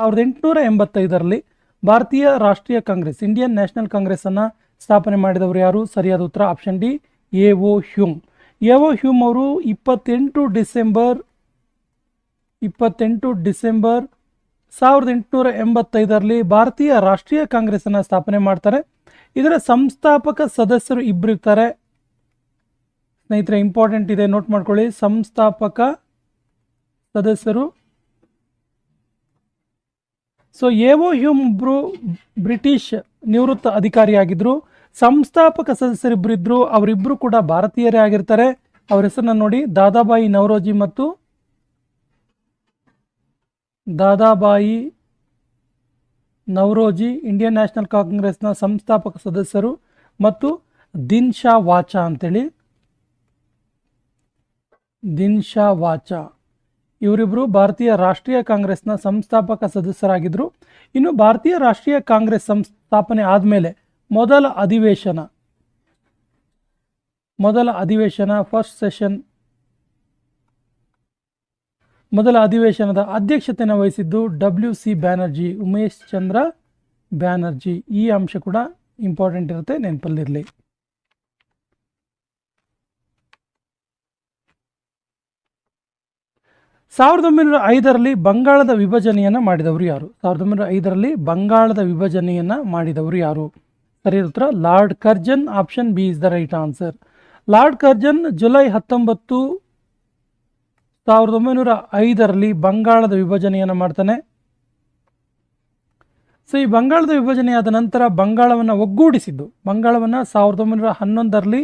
1885ರಲ್ಲಿ ಭಾರತೀಯ ರಾಷ್ಟ್ರೀಯ ಕಾಂಗ್ರೆಸ್ ಇಂಡಿಯನ್ ನ್ಯಾಷನಲ್ ಕಾಂಗ್ರೆಸ್ ಅನ್ನು ಸ್ಥಾಪನೆ ಮಾಡಿದವರು ಯಾರು? ಸರಿಯಾದ ಉತ್ತರ ಆಪ್ಷನ್ ಡಿ, ಎ.ಒ. ಹ್ಯೂಮ್. ಎ.ಒ. ಹ್ಯೂಮ್ ಅವರು 28 ಡಿಸೆಂಬರ್ 1885ರಲ್ಲಿ ಭಾರತೀಯ ರಾಷ್ಟ್ರೀಯ ಕಾಂಗ್ರೆಸ್ ಅನ್ನು ಸ್ಥಾಪನೆ ಮಾಡ್ತಾರೆ. ಇದರ ಸಂಸ್ಥಾಪಕ ಸದಸ್ಯರು ಇಬ್ಬರು ಇರ್ತಾರೆ ಸ್ನೇಹಿತರೆ, ಇಂಪಾರ್ಟೆಂಟ್ ಇದೆ, ನೋಟ್ ಮಾಡ್ಕೊಳ್ಳಿ. ಸಂಸ್ಥಾಪಕ ಸದಸ್ಯರು. ಸೊ ಎ.ಒ. ಹ್ಯೂಮ್ ಒಬ್ಬರು ಬ್ರಿಟಿಷ್ ನಿವೃತ್ತ ಅಧಿಕಾರಿಯಾಗಿದ್ದರು. ಸಂಸ್ಥಾಪಕ ಸದಸ್ಯರಿಬ್ಬರು ಇದ್ದರು, ಅವರಿಬ್ಬರು ಕೂಡ ಭಾರತೀಯರೇ ಆಗಿರ್ತಾರೆ. ಅವರ ಹೆಸರನ್ನ ನೋಡಿ, ದಾದಾಬಾಯಿ ನವರೋಜಿ ಇಂಡಿಯನ್ ನ್ಯಾಷನಲ್ ಕಾಂಗ್ರೆಸ್ನ ಸಂಸ್ಥಾಪಕ ಸದಸ್ಯರು, ಮತ್ತು ದಿನ್ ಶಾ ವಾಚಾ ಇವರಿಬ್ಬರು ಭಾರತೀಯ ರಾಷ್ಟ್ರೀಯ ಕಾಂಗ್ರೆಸ್ನ ಸಂಸ್ಥಾಪಕ ಸದಸ್ಯರಾಗಿದ್ದರು. ಇನ್ನು ಭಾರತೀಯ ರಾಷ್ಟ್ರೀಯ ಕಾಂಗ್ರೆಸ್ ಸಂಸ್ಥಾಪನೆ ಆದಮೇಲೆ ಮೊದಲ ಅಧಿವೇಶನ ಫಸ್ಟ್ ಸೆಷನ್ ಮೊದಲ ಅಧಿವೇಶನದ ಅಧ್ಯಕ್ಷತೆಯನ್ನು ವಹಿಸಿದ್ದು WC ಬ್ಯಾನರ್ಜಿ, ಉಮೇಶ್ ಚಂದ್ರ ಬ್ಯಾನರ್ಜಿ. ಈ ಅಂಶ ಕೂಡ ಇಂಪಾರ್ಟೆಂಟ್ ಇರುತ್ತೆ, ನೆನಪಲ್ಲಿರಲಿ. ಸಾವಿರದ 1905ರಲ್ಲಿ ಬಂಗಾಳದ ವಿಭಜನೆಯನ್ನು ಮಾಡಿದವರು ಯಾರು? 1905ರಲ್ಲಿ ಬಂಗಾಳದ ವಿಭಜನೆಯನ್ನು ಮಾಡಿದವರು ಯಾರು? ಸರಿಯಾದ ಉತ್ತರ Lord Curzon. Option B is the right answer. Lord Curzon July 19, 1905ರಲ್ಲಿ ಬಂಗಾಳದ ವಿಭಜನೆಯನ್ನು ಮಾಡ್ತಾನೆ. ಸೊ ಈ ಬಂಗಾಳದ ವಿಭಜನೆಯಾದ ನಂತರ ಬಂಗಾಳವನ್ನು ಒಗ್ಗೂಡಿಸಿದ್ದು, ಬಂಗಾಳವನ್ನು 1911ರಲ್ಲಿ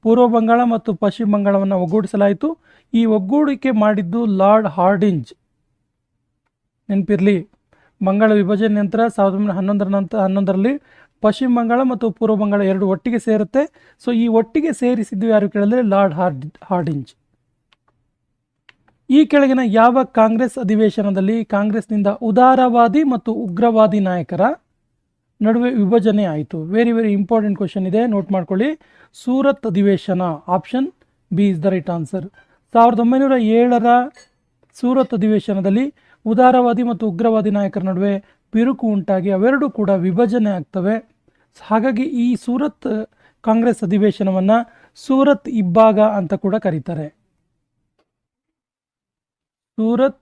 ಪೂರ್ವ ಬಂಗಾಳ ಮತ್ತು ಪಶ್ಚಿಮ ಬಂಗಾಳವನ್ನು ಒಗ್ಗೂಡಿಸಲಾಯಿತು. ಈ ಒಗ್ಗೂಡಿಕೆ ಮಾಡಿದ್ದು ಲಾರ್ಡ್ ಹಾರ್ಡಿಂಜ್. ನೆನಪಿರಲಿ, ಬಂಗಾಳ ವಿಭಜನೆ ನಂತರ 1911ರಲ್ಲಿ ಪಶ್ಚಿಮ ಬಂಗಾಳ ಮತ್ತು ಪೂರ್ವ ಬಂಗಾಳ ಎರಡು ಒಟ್ಟಿಗೆ ಸೇರುತ್ತೆ. ಸೊ ಈ ಒಟ್ಟಿಗೆ ಸೇರಿಸಿದ್ದು ಯಾರು ಕೇಳಿದ್ರೆ ಲಾರ್ಡ್ ಹಾರ್ಡಿಂಜ್. ಈ ಕೆಳಗಿನ ಯಾವ ಕಾಂಗ್ರೆಸ್ ಅಧಿವೇಶನದಲ್ಲಿ ಕಾಂಗ್ರೆಸ್ನಿಂದ ಉದಾರವಾದಿ ಮತ್ತು ಉಗ್ರವಾದಿ ನಾಯಕರ ನಡುವೆ ವಿಭಜನೆ ಆಯಿತು? ವೆರಿ ವೆರಿ ಇಂಪಾರ್ಟೆಂಟ್ ಕ್ವಶನ್ ಇದೆ, ನೋಟ್ ಮಾಡ್ಕೊಳ್ಳಿ. ಸೂರತ್ ಅಧಿವೇಶನ. Option B is the right answer. 1907ರ ಸೂರತ್ ಅಧಿವೇಶನದಲ್ಲಿ ಉದಾರವಾದಿ ಮತ್ತು ಉಗ್ರವಾದಿ ನಾಯಕರ ನಡುವೆ ಬಿರುಕು ಉಂಟಾಗಿ ಅವೆರಡೂ ಕೂಡ ವಿಭಜನೆ ಆಗ್ತವೆ. ಹಾಗಾಗಿ ಈ ಸೂರತ್ ಕಾಂಗ್ರೆಸ್ ಅಧಿವೇಶನವನ್ನು ಸೂರತ್ ಇಬ್ಬಾಗ ಅಂತ ಕೂಡ ಕರೀತಾರೆ. ಸೂರತ್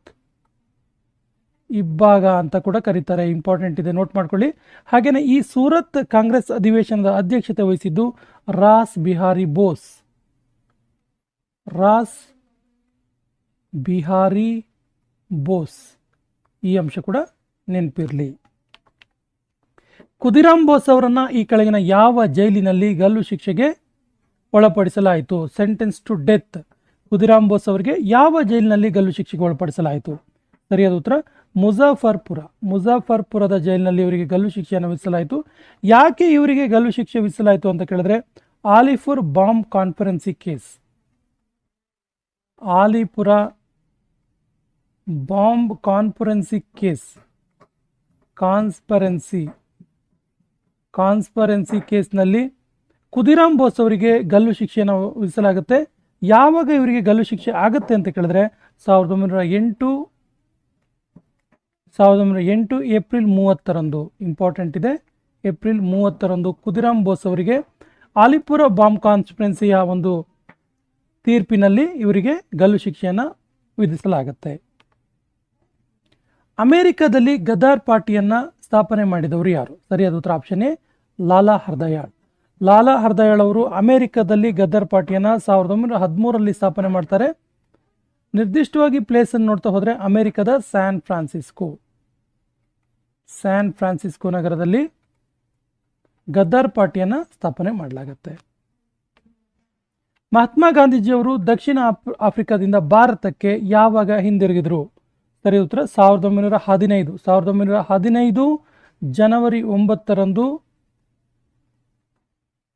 ಇಬ್ಬಾಗ ಅಂತ ಕೂಡ ಕರೀತಾರೆ, ಇಂಪಾರ್ಟೆಂಟ್ ಇದೆ, ನೋಟ್ ಮಾಡ್ಕೊಳ್ಳಿ. ಹಾಗೆಯೇ ಈ ಸೂರತ್ ಕಾಂಗ್ರೆಸ್ ಅಧಿವೇಶನದ ಅಧ್ಯಕ್ಷತೆ ವಹಿಸಿದ್ದು ರಾಸ್ ಬಿಹಾರಿ ಬೋಸ್. ಈ ಅಂಶ ಕೂಡ ನೆನಪಿರಲಿ. ಖುದಿರಾಮ್ ಬೋಸ್ ಅವರನ್ನ ಈ ಕೆಳಗಿನ ಯಾವ ಜೈಲಿನಲ್ಲಿ ಗಲ್ಲು ಶಿಕ್ಷೆಗೆ ಒಳಪಡಿಸಲಾಯಿತು? Sentence to death. Khudiram Bose ಅವರಿಗೆ ಯಾವ ಜೈಲಿನಲ್ಲಿ ಗಲ್ಲು ಶಿಕ್ಷೆಗೆ ಒಳಪಡಿಸಲಾಯಿತು? ಸರಿಯಾದ ಉತ್ತರ ಮುಜಾಫರ್ಪುರದ ಜೈಲಿನಲ್ಲಿ ಇವರಿಗೆ ಗಲ್ಲು ಶಿಕ್ಷೆಯನ್ನು ವಿಧಿಸಲಾಯಿತು. ಯಾಕೆ ಇವರಿಗೆ ಗಲ್ಲು ಶಿಕ್ಷೆ ವಿಧಿಸಲಾಯಿತು ಅಂತ ಕೇಳಿದ್ರೆ Alipur bomb conspiracy case. Alipur bomb conspiracy ಕೇಸ್ನಲ್ಲಿ ಖುದಿರಾಮ್ ಬೋಸ್ ಅವರಿಗೆ ಗಲ್ಲು ಶಿಕ್ಷೆಯನ್ನು ವಿಧಿಸಲಾಗುತ್ತೆ. ಯಾವಾಗ ಇವರಿಗೆ ಗಲ್ಲು ಶಿಕ್ಷೆ ಆಗುತ್ತೆ ಅಂತ ಕೇಳಿದ್ರೆ 1908 ಏಪ್ರಿಲ್ 30ರಂದು. ಇಂಪಾರ್ಟೆಂಟ್ ಇದೆ, ಏಪ್ರಿಲ್ 30ರಂದು ಖುದಿರಾಮ್ ಬೋಸ್ ಅವರಿಗೆ ಆಲಿಪುರ ಬಾಂಬ್ ಕಾನ್ಸ್ಪರೆನ್ಸಿಯ ಒಂದು ತೀರ್ಪಿನಲ್ಲಿ ಇವರಿಗೆ ಗಲ್ಲು ಶಿಕ್ಷೆಯನ್ನು ವಿಧಿಸಲಾಗುತ್ತೆ. ಅಮೆರಿಕದಲ್ಲಿ ಗದ್ದಾರ್ ಪಾರ್ಟಿಯನ್ನು ಸ್ಥಾಪನೆ ಮಾಡಿದವರು ಯಾರು? ಸರಿಯಾದ ಉತ್ತರ ಆಪ್ಷನ್ ಎ ಲಾಲಾ ಹರ್ದಯಾಳ್ ಅವರು ಅಮೆರಿಕದಲ್ಲಿ ಗದ್ದಾರ್ ಪಾರ್ಟಿಯನ್ನು 1913ರಲ್ಲಿ ಸ್ಥಾಪನೆ ಮಾಡ್ತಾರೆ. ನಿರ್ದಿಷ್ಟವಾಗಿ ಪ್ಲೇಸನ್ನು ನೋಡ್ತಾ ಹೋದರೆ ಅಮೆರಿಕದ ಸ್ಯಾನ್ ಫ್ರಾನ್ಸಿಸ್ಕೋ ನಗರದಲ್ಲಿ ಗದ್ದಾರ್ ಪಾರ್ಟಿಯನ್ನು ಸ್ಥಾಪನೆ ಮಾಡಲಾಗುತ್ತೆ. ಮಹಾತ್ಮ ಗಾಂಧೀಜಿಯವರು ದಕ್ಷಿಣ ಆಫ್ರಿಕಾದಿಂದ ಭಾರತಕ್ಕೆ ಯಾವಾಗ ಹಿಂದಿರುಗಿದರು? ಸರಿ ಉತ್ತರ 1915 ಜನವರಿ 9ರಂದು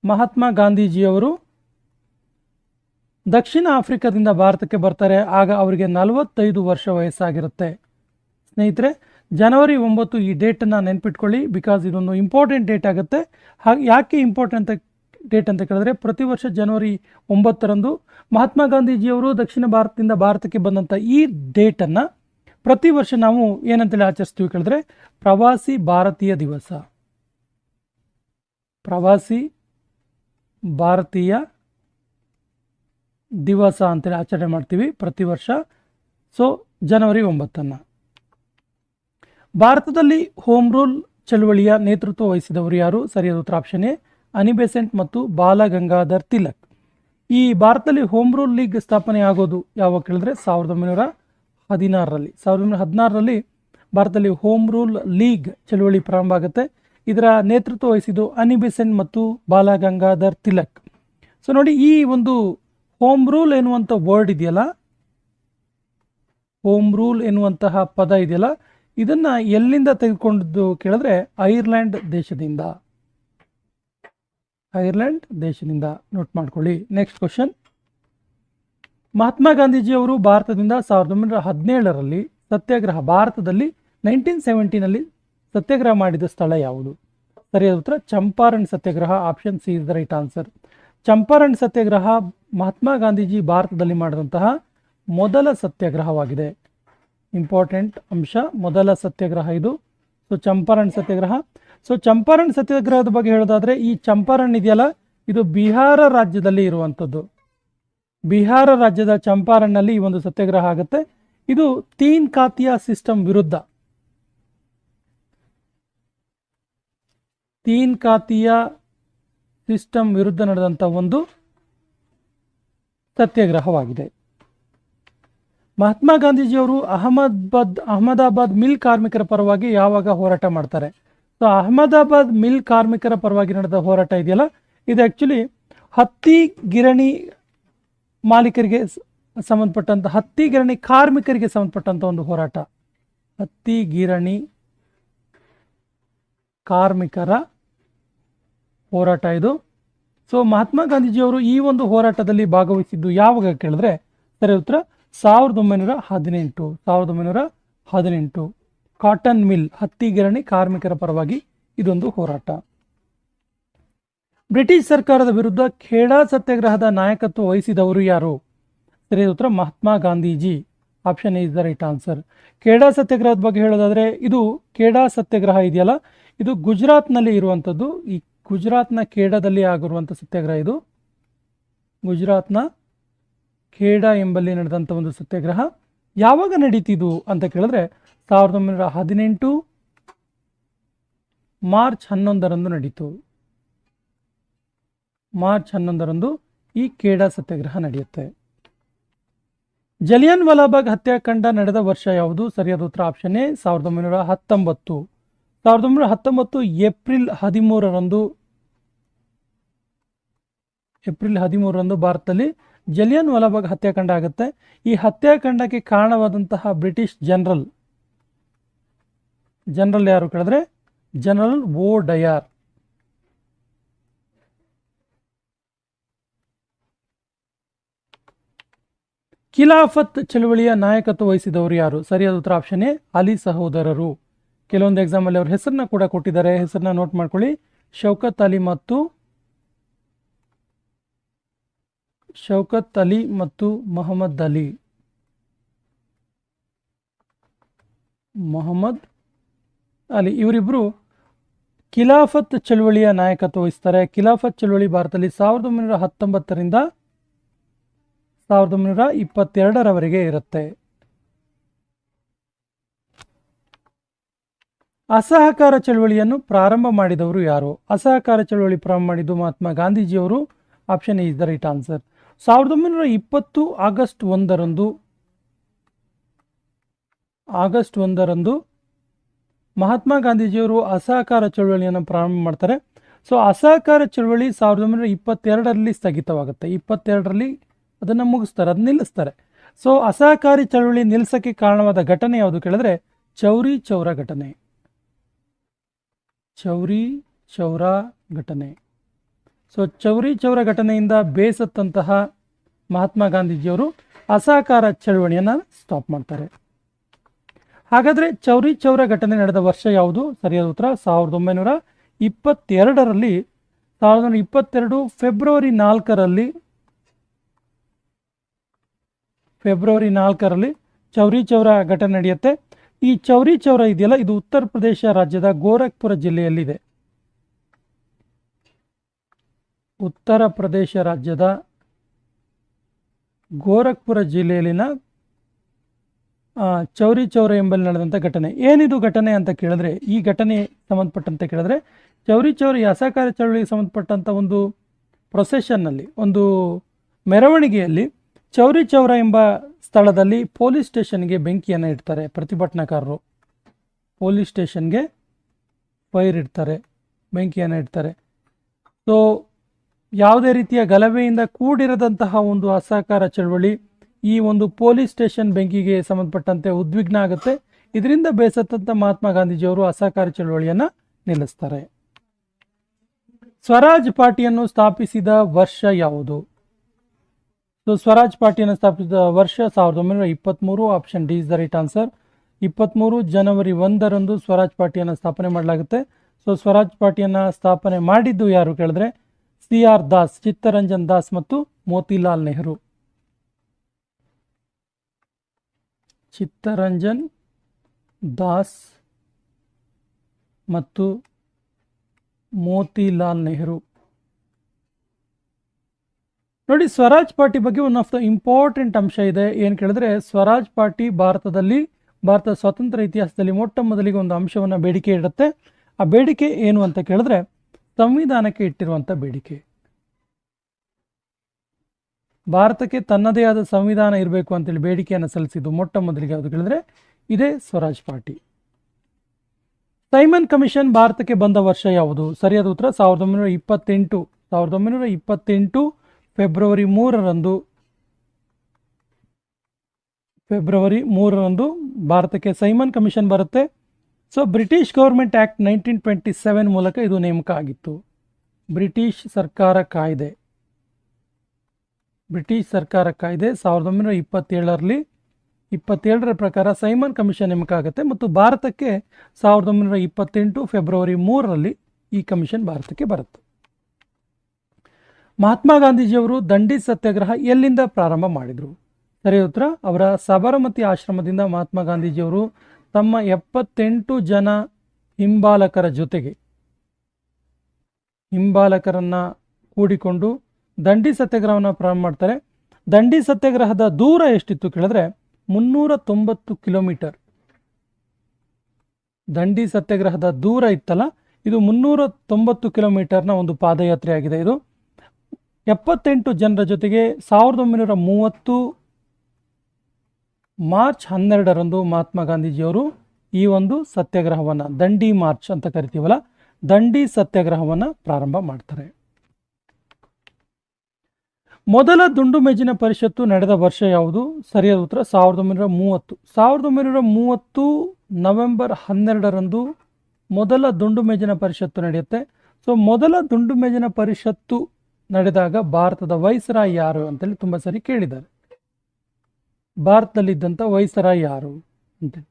ಮಹಾತ್ಮ ಗಾಂಧೀಜಿಯವರು ದಕ್ಷಿಣ ಆಫ್ರಿಕಾದಿಂದ ಭಾರತಕ್ಕೆ ಬರ್ತಾರೆ. ಆಗ ಅವರಿಗೆ 45 ವರ್ಷ ವಯಸ್ಸಾಗಿರುತ್ತೆ. ಸ್ನೇಹಿತರೆ, ಜನವರಿ 9 ಈ ಡೇಟನ್ನು ನೆನ್ಪಿಟ್ಕೊಳ್ಳಿ, ಬಿಕಾಸ್ ಇದೊಂದು ಇಂಪಾರ್ಟೆಂಟ್ ಡೇಟ್ ಆಗುತ್ತೆ. ಯಾಕೆ ಇಂಪಾರ್ಟೆಂಟ್ ಡೇಟ್ ಅಂತ ಕೇಳಿದ್ರೆ ಪ್ರತಿ ವರ್ಷ ಜನವರಿ 9ರಂದು ಮಹಾತ್ಮ ಗಾಂಧೀಜಿಯವರು ದಕ್ಷಿಣ ಭಾರತದಿಂದ ಭಾರತಕ್ಕೆ ಬಂದಂಥ ಈ ಡೇಟನ್ನು ಪ್ರತಿ ವರ್ಷ ನಾವು ಏನಂತೇಳಿ ಆಚರಿಸ್ತೀವಿ ಕೇಳಿದ್ರೆ ಪ್ರವಾಸಿ ಭಾರತೀಯ ದಿವಸ, ಪ್ರವಾಸಿ ಭಾರತೀಯ ದಿವಸ ಅಂತೇಳಿ ಆಚರಣೆ ಮಾಡ್ತೀವಿ ಪ್ರತಿ ವರ್ಷ. ಸೊ ಜನವರಿ 9. ಭಾರತದಲ್ಲಿ ಹೋಮ್ ರೂಲ್ ಚಳುವಳಿಯ ನೇತೃತ್ವ ವಹಿಸಿದವರು ಯಾರು? ಸರಿಯಾದ ಉತ್ತರ ಆಪ್ಷನ್ ಎ ಅನಿ ಬೆಸೆಂಟ್ ಮತ್ತು ಬಾಲ ಗಂಗಾಧರ್ ತಿಲಕ್. ಈ ಭಾರತದಲ್ಲಿ ಹೋಮ್ ರೂಲ್ ಲೀಗ್ ಸ್ಥಾಪನೆ ಆಗೋದು ಯಾವಾಗ ಕೇಳಿದ್ರೆ 1916ರಲ್ಲಿ. 1916ರಲ್ಲಿ ಭಾರತದಲ್ಲಿ ಹೋಮ್ ರೂಲ್ ಲೀಗ್ ಚಳುವಳಿ ಪ್ರಾರಂಭ ಆಗುತ್ತೆ. ಇದರ ನೇತೃತ್ವ ವಹಿಸಿದ್ದು ಅನಿ ಬೆಸೆಂಟ್ ಮತ್ತು ಬಾಲ ಗಂಗಾಧರ್ ತಿಲಕ್. ಸೊ ನೋಡಿ, ಈ ಒಂದು ಹೋಮ್ ರೂಲ್ ಎನ್ನುವಂಥ ವರ್ಡ್ ಇದೆಯಲ್ಲ, ಹೋಮ್ ರೂಲ್ ಎನ್ನುವಂತಹ ಪದ ಇದೆಯಲ್ಲ, ಇದನ್ನ ಎಲ್ಲಿಂದ ತೆಗೆದುಕೊಂಡದ್ದು ಕೇಳಿದ್ರೆ ಐರ್ಲೆಂಡ್ ದೇಶದಿಂದ. ಐರ್ಲೆಂಡ್ ದೇಶದಿಂದ ನೋಟ್ ಮಾಡ್ಕೊಳ್ಳಿ. ನೆಕ್ಸ್ಟ್ ಕ್ವಶನ್, ಮಹಾತ್ಮ ಗಾಂಧೀಜಿ ಅವರು ಭಾರತದಿಂದ 1917ರಲ್ಲಿ ಸತ್ಯಾಗ್ರಹ, ಭಾರತದಲ್ಲಿ 1970ನಲ್ಲಿ ಸತ್ಯಾಗ್ರಹ ಮಾಡಿದ ಸ್ಥಳ ಯಾವುದು? ಸರಿಯಾದ ಉತ್ತರ Champaran Satyagraha. Option C is the right answer. Champaran Satyagraha Mahatma Gandhiji ಭಾರತದಲ್ಲಿ ಮಾಡಿದಂತಹ ಮೊದಲ ಸತ್ಯಾಗ್ರಹವಾಗಿದೆ. ಇಂಪಾರ್ಟೆಂಟ್ ಅಂಶ, ಮೊದಲ ಸತ್ಯಾಗ್ರಹ ಇದು. ಸೊ ಚಂಪಾರಣ್ ಸತ್ಯಾಗ್ರಹ. ಸೊ ಚಂಪಾರಣ್ ಸತ್ಯಾಗ್ರಹದ ಬಗ್ಗೆ ಹೇಳೋದಾದ್ರೆ, ಈ ಚಂಪಾರಣ್ ಇದೆಯಲ್ಲ, ಇದು ಬಿಹಾರ ರಾಜ್ಯದಲ್ಲಿ ಇರುವಂಥದ್ದು. ಬಿಹಾರ ರಾಜ್ಯದ ಚಂಪಾರಣ್ನಲ್ಲಿ ಈ ಒಂದು ಸತ್ಯಾಗ್ರಹ ಆಗುತ್ತೆ. ಇದು ತೀನ್ ಖಾತಿಯ ಸಿಸ್ಟಮ್ ವಿರುದ್ಧ, ತೀನ್ ಖಾತಿಯ ಸಿಸ್ಟಮ್ ವಿರುದ್ಧ ನಡೆದಂಥ ಒಂದು ಸತ್ಯಾಗ್ರಹವಾಗಿದೆ. ಮಹಾತ್ಮ ಗಾಂಧೀಜಿಯವರು ಅಹಮದಾಬಾದ್ ಮಿಲ್ ಕಾರ್ಮಿಕರ ಪರವಾಗಿ ಯಾವಾಗ ಹೋರಾಟ ಮಾಡ್ತಾರೆ? ಸೊ ಅಹಮದಾಬಾದ್ ಮಿಲ್ ಕಾರ್ಮಿಕರ ಪರವಾಗಿ ನಡೆದ ಹೋರಾಟ ಇದೆಯಲ್ಲ, ಇದು ಆ್ಯಕ್ಚುಲಿ ಹತ್ತಿ ಗಿರಣಿ ಮಾಲೀಕರಿಗೆ ಸಂಬಂಧಪಟ್ಟಂಥ, ಹತ್ತಿ ಗಿರಣಿ ಕಾರ್ಮಿಕರಿಗೆ ಸಂಬಂಧಪಟ್ಟಂಥ ಒಂದು ಹೋರಾಟ. ಹತ್ತಿ ಗಿರಣಿ ಕಾರ್ಮಿಕರ ಹೋರಾಟ ಇದು. ಸೊ ಮಹಾತ್ಮ ಗಾಂಧೀಜಿಯವರು ಈ ಒಂದು ಹೋರಾಟದಲ್ಲಿ ಭಾಗವಹಿಸಿದ್ದು ಯಾವಾಗ ಕೇಳಿದ್ರೆ ಸರಿ ಉತ್ತರ 1918. 1918 ಕಾಟನ್ ಮಿಲ್, ಹತ್ತಿ ಗಿರಣಿ ಕಾರ್ಮಿಕರ ಪರವಾಗಿ ಇದೊಂದು ಹೋರಾಟ. ಬ್ರಿಟಿಷ್ ಸರ್ಕಾರದ ವಿರುದ್ಧ ಖೇಡಾ ಸತ್ಯಾಗ್ರಹದ ನಾಯಕತ್ವ ವಹಿಸಿದವರು ಯಾರು? ಸರಿಯಾದ ಉತ್ತರ Mahatma Gandhiji. Option A is the right answer. Kheda ಸತ್ಯಾಗ್ರಹದ ಬಗ್ಗೆ ಹೇಳೋದಾದ್ರೆ, ಇದು ಖೇಡಾ ಸತ್ಯಾಗ್ರಹ ಇದೆಯಲ್ಲ, ಇದು ಗುಜರಾತ್ನಲ್ಲಿ ಇರುವಂಥದ್ದು. ಈ ಗುಜರಾತ್ನ ಖೇಡಾದಲ್ಲಿ ಆಗಿರುವಂಥ ಸತ್ಯಾಗ್ರಹ ಇದು. ಗುಜರಾತ್ನ ಖೇಡಾ ಎಂಬಲ್ಲಿ ನಡೆದಂಥ ಒಂದು ಸತ್ಯಾಗ್ರಹ. ಯಾವಾಗ ನಡೀತಿದ್ದು ಅಂತ ಕೇಳಿದ್ರೆ 1918 ಮಾರ್ಚ್ 11ರಂದು ನಡೀತು. ಮಾರ್ಚ್ 11ರಂದು ಈ ಖೇಡಾ ಸತ್ಯಾಗ್ರಹ ನಡೆಯುತ್ತೆ. ಜಲಿಯನ್ ವಾಲಾಬಾಗ್ ಹತ್ಯಾಕಾಂಡ ನಡೆದ ವರ್ಷ ಯಾವುದು? ಸರಿಯಾದ ಉತ್ತರ ಆಪ್ಷನ್ ಎ 1919. 1919 ಏಪ್ರಿಲ್ 13ರಂದು ಭಾರತದಲ್ಲಿ ಜಲಿಯನ್ ವಾಲಾಬಾಗ್ ಹತ್ಯಾಕಾಂಡ ಆಗುತ್ತೆ. ಈ ಹತ್ಯಾಕಾಂಡಕ್ಕೆ ಕಾರಣವಾದಂತಹ ಬ್ರಿಟಿಷ್ ಜನರಲ್ ಯಾರು ಕೇಳಿದ್ರೆ ಜನರಲ್ ಓ ಡಯರ್. ಖಿಲಾಫತ್ ಚಳುವಳಿಯ ನಾಯಕತ್ವ ವಹಿಸಿದವರು ಯಾರು? ಸರಿಯಾದ ಉತ್ತರ ಆಪ್ಷನ್ ಎ ಅಲಿ ಸಹೋದರರು. ಕೆಲವೊಂದು ಎಕ್ಸಾಮಲ್ಲಿ ಅವ್ರ ಹೆಸರನ್ನ ಕೂಡ ಕೊಟ್ಟಿದ್ದಾರೆ, ಹೆಸರನ್ನ ನೋಟ್ ಮಾಡ್ಕೊಳ್ಳಿ. ಶೌಕತ್ ಅಲಿ ಮತ್ತು ಮೊಹಮ್ಮದ್ ಅಲಿ ಇವರಿಬ್ಬರು ಖಿಲಾಫತ್ ಚಳುವಳಿಯ ನಾಯಕತ್ವ ವಹಿಸ್ತಾರೆ. ಖಿಲಾಫತ್ ಚಳುವಳಿ ಭಾರತದಲ್ಲಿ 1919ರಿಂದ 1922ರವರೆಗೆ ಇರುತ್ತೆ. ಅಸಹಕಾರ ಚಳುವಳಿಯನ್ನು ಪ್ರಾರಂಭ ಮಾಡಿದವರು ಯಾರು? ಅಸಹಕಾರ ಚಳುವಳಿ ಪ್ರಾರಂಭ ಮಾಡಿದ್ದು ಮಹಾತ್ಮ ಗಾಂಧೀಜಿಯವರು. Option A is the right answer. 1920 August 1ರಂದು ಮಹಾತ್ಮ ಗಾಂಧೀಜಿಯವರು ಅಸಹಕಾರ ಚಳುವಳಿಯನ್ನು ಪ್ರಾರಂಭ ಮಾಡ್ತಾರೆ. ಸೊ ಅಸಹಕಾರ ಚಳುವಳಿ 1922ರಲ್ಲಿ ಸ್ಥಗಿತವಾಗುತ್ತೆ. 22ರಲ್ಲಿ ಅದನ್ನು ಮುಗಿಸ್ತಾರೆ, ಅದನ್ನ ನಿಲ್ಲಿಸ್ತಾರೆ. ಸೊ ಅಸಹಕಾರಿ ಚಳುವಳಿ ನಿಲ್ಲಿಸಕ್ಕೆ ಕಾರಣವಾದ ಘಟನೆ ಯಾವುದು ಕೇಳಿದ್ರೆ ಚೌರಿ ಚೌರ ಘಟನೆ. ಚೌರಿ ಚೌರ ಘಟನೆ. ಸೊ ಚೌರಿ ಚೌರ ಘಟನೆಯಿಂದ ಬೇಸತ್ತಂತಹ ಮಹಾತ್ಮ ಗಾಂಧೀಜಿಯವರು ಅಸಹಕಾರ ಚಳುವಳಿಯನ್ನು ಸ್ಟಾಪ್ ಮಾಡ್ತಾರೆ. ಹಾಗಾದರೆ ಚೌರಿ ಚೌರ ಘಟನೆ ನಡೆದ ವರ್ಷ ಯಾವುದು? ಸರಿಯಾದ ಉತ್ತರ 1922ರಲ್ಲಿ. 1922 ಫೆಬ್ರವರಿ 4ರಲ್ಲಿ ಚೌರಿ ಚೌರ ಘಟನೆ ನಡೆಯುತ್ತೆ. ಈ ಚೌರಿ ಚೌರ ಇದೆಯಲ್ಲ, ಇದು ಉತ್ತರ ಪ್ರದೇಶ ರಾಜ್ಯದ ಗೋರಖ್ಪುರ ಜಿಲ್ಲೆಯಲ್ಲಿದೆ. ಉತ್ತರ ಪ್ರದೇಶ ರಾಜ್ಯದ ಗೋರಖ್ಪುರ ಜಿಲ್ಲೆಯಲ್ಲಿನ ಚೌರಿ ಚೌರ ಎಂಬಲ್ಲಿ ನಡೆದಂಥ ಘಟನೆ. ಏನಿದು ಘಟನೆ ಅಂತ ಕೇಳಿದ್ರೆ, ಈ ಘಟನೆ ಸಂಬಂಧಪಟ್ಟಂತೆ ಕೇಳಿದ್ರೆ, ಚೌರಿ ಚೌರ ಈ ಅಸಹಕಾರ ಚಳವಳಿಗೆ ಸಂಬಂಧಪಟ್ಟಂಥ ಒಂದು ಪ್ರೊಸೆಷನ್ನಲ್ಲಿ, ಒಂದು ಮೆರವಣಿಗೆಯಲ್ಲಿ ಚೌರಿ ಚೌರ ಎಂಬ ಸ್ಥಳದಲ್ಲಿ ಪೊಲೀಸ್ ಸ್ಟೇಷನ್ಗೆ ಬೆಂಕಿಯನ್ನು ಇಡ್ತಾರೆ ಪ್ರತಿಭಟನಾಕಾರರು. ಪೊಲೀಸ್ ಸ್ಟೇಷನ್ಗೆ ಫೈರ್ ಇಡ್ತಾರೆ, ಬೆಂಕಿಯನ್ನು ಇಡ್ತಾರೆ. ಸೊ ಯಾವುದೇ ರೀತಿಯ ಗಲಭೆಯಿಂದ ಕೂಡಿರದಂತಹ ಒಂದು ಅಸಹಕಾರ ಚಳವಳಿ ಈ ಒಂದು ಪೊಲೀಸ್ ಸ್ಟೇಷನ್ ಬೆಂಕಿಗೆ ಸಂಬಂಧಪಟ್ಟಂತೆ ಉದ್ವಿಗ್ನ ಆಗುತ್ತೆ. ಇದರಿಂದ ಬೇಸತ್ತಂತ ಮಹಾತ್ಮ ಗಾಂಧೀಜಿಯವರು ಅಸಹಕಾರ ಚಳವಳಿಯನ್ನು ನಿಲ್ಲಿಸ್ತಾರೆ. ಸ್ವರಾಜ್ ಪಾರ್ಟಿಯನ್ನು ಸ್ಥಾಪಿಸಿದ ವರ್ಷ ಯಾವುದು? ಸೊ ಸ್ವರಾಜ್ ಪಾರ್ಟಿಯನ್ನು ಸ್ಥಾಪಿಸಿದ ವರ್ಷ 1923. Option D is the right answer. 23 ಜನವರಿ 1ರಂದು ಸ್ವರಾಜ್ ಪಾರ್ಟಿಯನ್ನು ಸ್ಥಾಪನೆ ಮಾಡಲಾಗುತ್ತೆ. ಸೊ ಸ್ವರಾಜ್ ಪಾರ್ಟಿಯನ್ನು ಸ್ಥಾಪನೆ ಮಾಡಿದ್ದು ಯಾರು ಕೇಳಿದ್ರೆ, CR ದಾಸ್, ಚಿತ್ತರಂಜನ್ ದಾಸ್ ಮತ್ತು ಮೋತಿಲಾಲ್ ನೆಹರು. ಚಿತ್ತರಂಜನ್ ದಾಸ್ ಮತ್ತು ಮೋತಿಲಾಲ್ ನೆಹರು. ನೋಡಿ, ಸ್ವರಾಜ್ ಪಾರ್ಟಿ ಬಗ್ಗೆ ಒನ್ ಆಫ್ ದ ಇಂಪಾರ್ಟೆಂಟ್ ಅಂಶ ಇದೆ. ಏನು ಕೇಳಿದ್ರೆ, ಸ್ವರಾಜ್ ಪಾರ್ಟಿ ಭಾರತದ ಸ್ವಾತಂತ್ರ್ಯ ಇತಿಹಾಸದಲ್ಲಿ ಮೊಟ್ಟ ಮೊದಲಿಗೆ ಒಂದು ಅಂಶವನ್ನು ಬೇಡಿಕೆ ಇಡುತ್ತೆ. ಆ ಬೇಡಿಕೆ ಏನು ಅಂತ ಕೇಳಿದ್ರೆ, ಸಂವಿಧಾನಕ್ಕೆ ಇಟ್ಟಿರುವಂಥ ಬೇಡಿಕೆ. ಭಾರತಕ್ಕೆ ತನ್ನದೇ ಆದ ಸಂವಿಧಾನ ಇರಬೇಕು ಅಂತೇಳಿ ಬೇಡಿಕೆಯನ್ನು ಸಲ್ಲಿಸಿದ್ದು ಮೊಟ್ಟ ಮೊದಲಿಗೆ ಯಾವುದು ಕೇಳಿದ್ರೆ ಇದೇ ಸ್ವರಾಜ್ ಪಾರ್ಟಿ. ಸೈಮನ್ ಕಮಿಷನ್ ಭಾರತಕ್ಕೆ ಬಂದ ವರ್ಷ ಯಾವುದು? ಸರಿಯಾದ ಉತ್ತರ 1928. 1928 ಫೆಬ್ರವರಿ 3ರಂದು ಭಾರತಕ್ಕೆ ಸೈಮನ್ ಕಮಿಷನ್ ಬರುತ್ತೆ. ಸೊ ಬ್ರಿಟಿಷ್ ಗೌರ್ಮೆಂಟ್ ಆ್ಯಕ್ಟ್ 1927 ಮೂಲಕ ಇದು ನೇಮಕ ಆಗಿತ್ತು. ಬ್ರಿಟಿಷ್ ಸರ್ಕಾರ ಕಾಯ್ದೆ 1927ರ ಪ್ರಕಾರ ಸೈಮನ್ ಕಮಿಷನ್ ನೇಮಕ ಆಗುತ್ತೆ ಮತ್ತು ಭಾರತಕ್ಕೆ 1928 ಫೆಬ್ರವರಿ 3ರಲ್ಲಿ ಈ ಕಮಿಷನ್ ಭಾರತಕ್ಕೆ ಬರುತ್ತೆ. ಮಹಾತ್ಮ ಗಾಂಧೀಜಿಯವರು ದಂಡಿ ಸತ್ಯಾಗ್ರಹ ಎಲ್ಲಿಂದ ಪ್ರಾರಂಭ ಮಾಡಿದರು? ಸರಿಯಾದ ಉತ್ತರ, ಅವರ ಸಬರಮತಿ ಆಶ್ರಮದಿಂದ ಮಹಾತ್ಮ ಗಾಂಧೀಜಿಯವರು ತಮ್ಮ 78 ಜನ ಹಿಂಬಾಲಕರನ್ನು ಕೂಡಿಕೊಂಡು ದಂಡಿ ಸತ್ಯಾಗ್ರಹವನ್ನು ಪ್ರಾರಂಭ ಮಾಡ್ತಾರೆ. ದಂಡಿ ಸತ್ಯಾಗ್ರಹದ ದೂರ ಎಷ್ಟಿತ್ತು ಕೇಳಿದ್ರೆ 390 ಕಿಲೋಮೀಟರ್. ದಂಡಿ ಸತ್ಯಾಗ್ರಹದ ದೂರ ಇತ್ತಲ್ಲ, ಇದು 390 ಕಿಲೋಮೀಟರ್ನ ಒಂದು ಪಾದಯಾತ್ರೆ ಆಗಿದೆ. ಇದು 78 ಜನರ ಜೊತೆಗೆ 1930 ಮಾರ್ಚ್ 12ರಂದು ಮಹಾತ್ಮ ಗಾಂಧೀಜಿಯವರು ಈ ಒಂದು ಸತ್ಯಾಗ್ರಹವನ್ನು, ದಂಡಿ ಮಾರ್ಚ್ ಅಂತ ಕರಿತೀವಲ್ಲ, ದಂಡಿ ಸತ್ಯಾಗ್ರಹವನ್ನು ಪ್ರಾರಂಭ ಮಾಡ್ತಾರೆ. ಮೊದಲ ದುಂಡು ಮೇಜಿನ ಪರಿಷತ್ತು ನಡೆದ ವರ್ಷ ಯಾವುದು? ಸರಿಯಾದ ಉತ್ತರ 1930. 1930 ನವೆಂಬರ್ 12ರಂದು ಮೊದಲ ದುಂಡು ಮೇಜಿನ ಪರಿಷತ್ತು ನಡೆಯುತ್ತೆ. ಸೊ ಮೊದಲ ದುಂಡು ಮೇಜಿನ ಪರಿಷತ್ತು ನಡೆದಾಗ ಭಾರತದ ವೈಸ್ರಾಯ್ ಯಾರು ಅಂತೇಳಿ ತುಂಬ ಸರಿ ಕೇಳಿದ್ದಾರೆ. ಭಾರತದಲ್ಲಿದ್ದಂಥ ವೈಸ್ರಾಯ್ ಯಾರು ಅಂತೇಳಿ.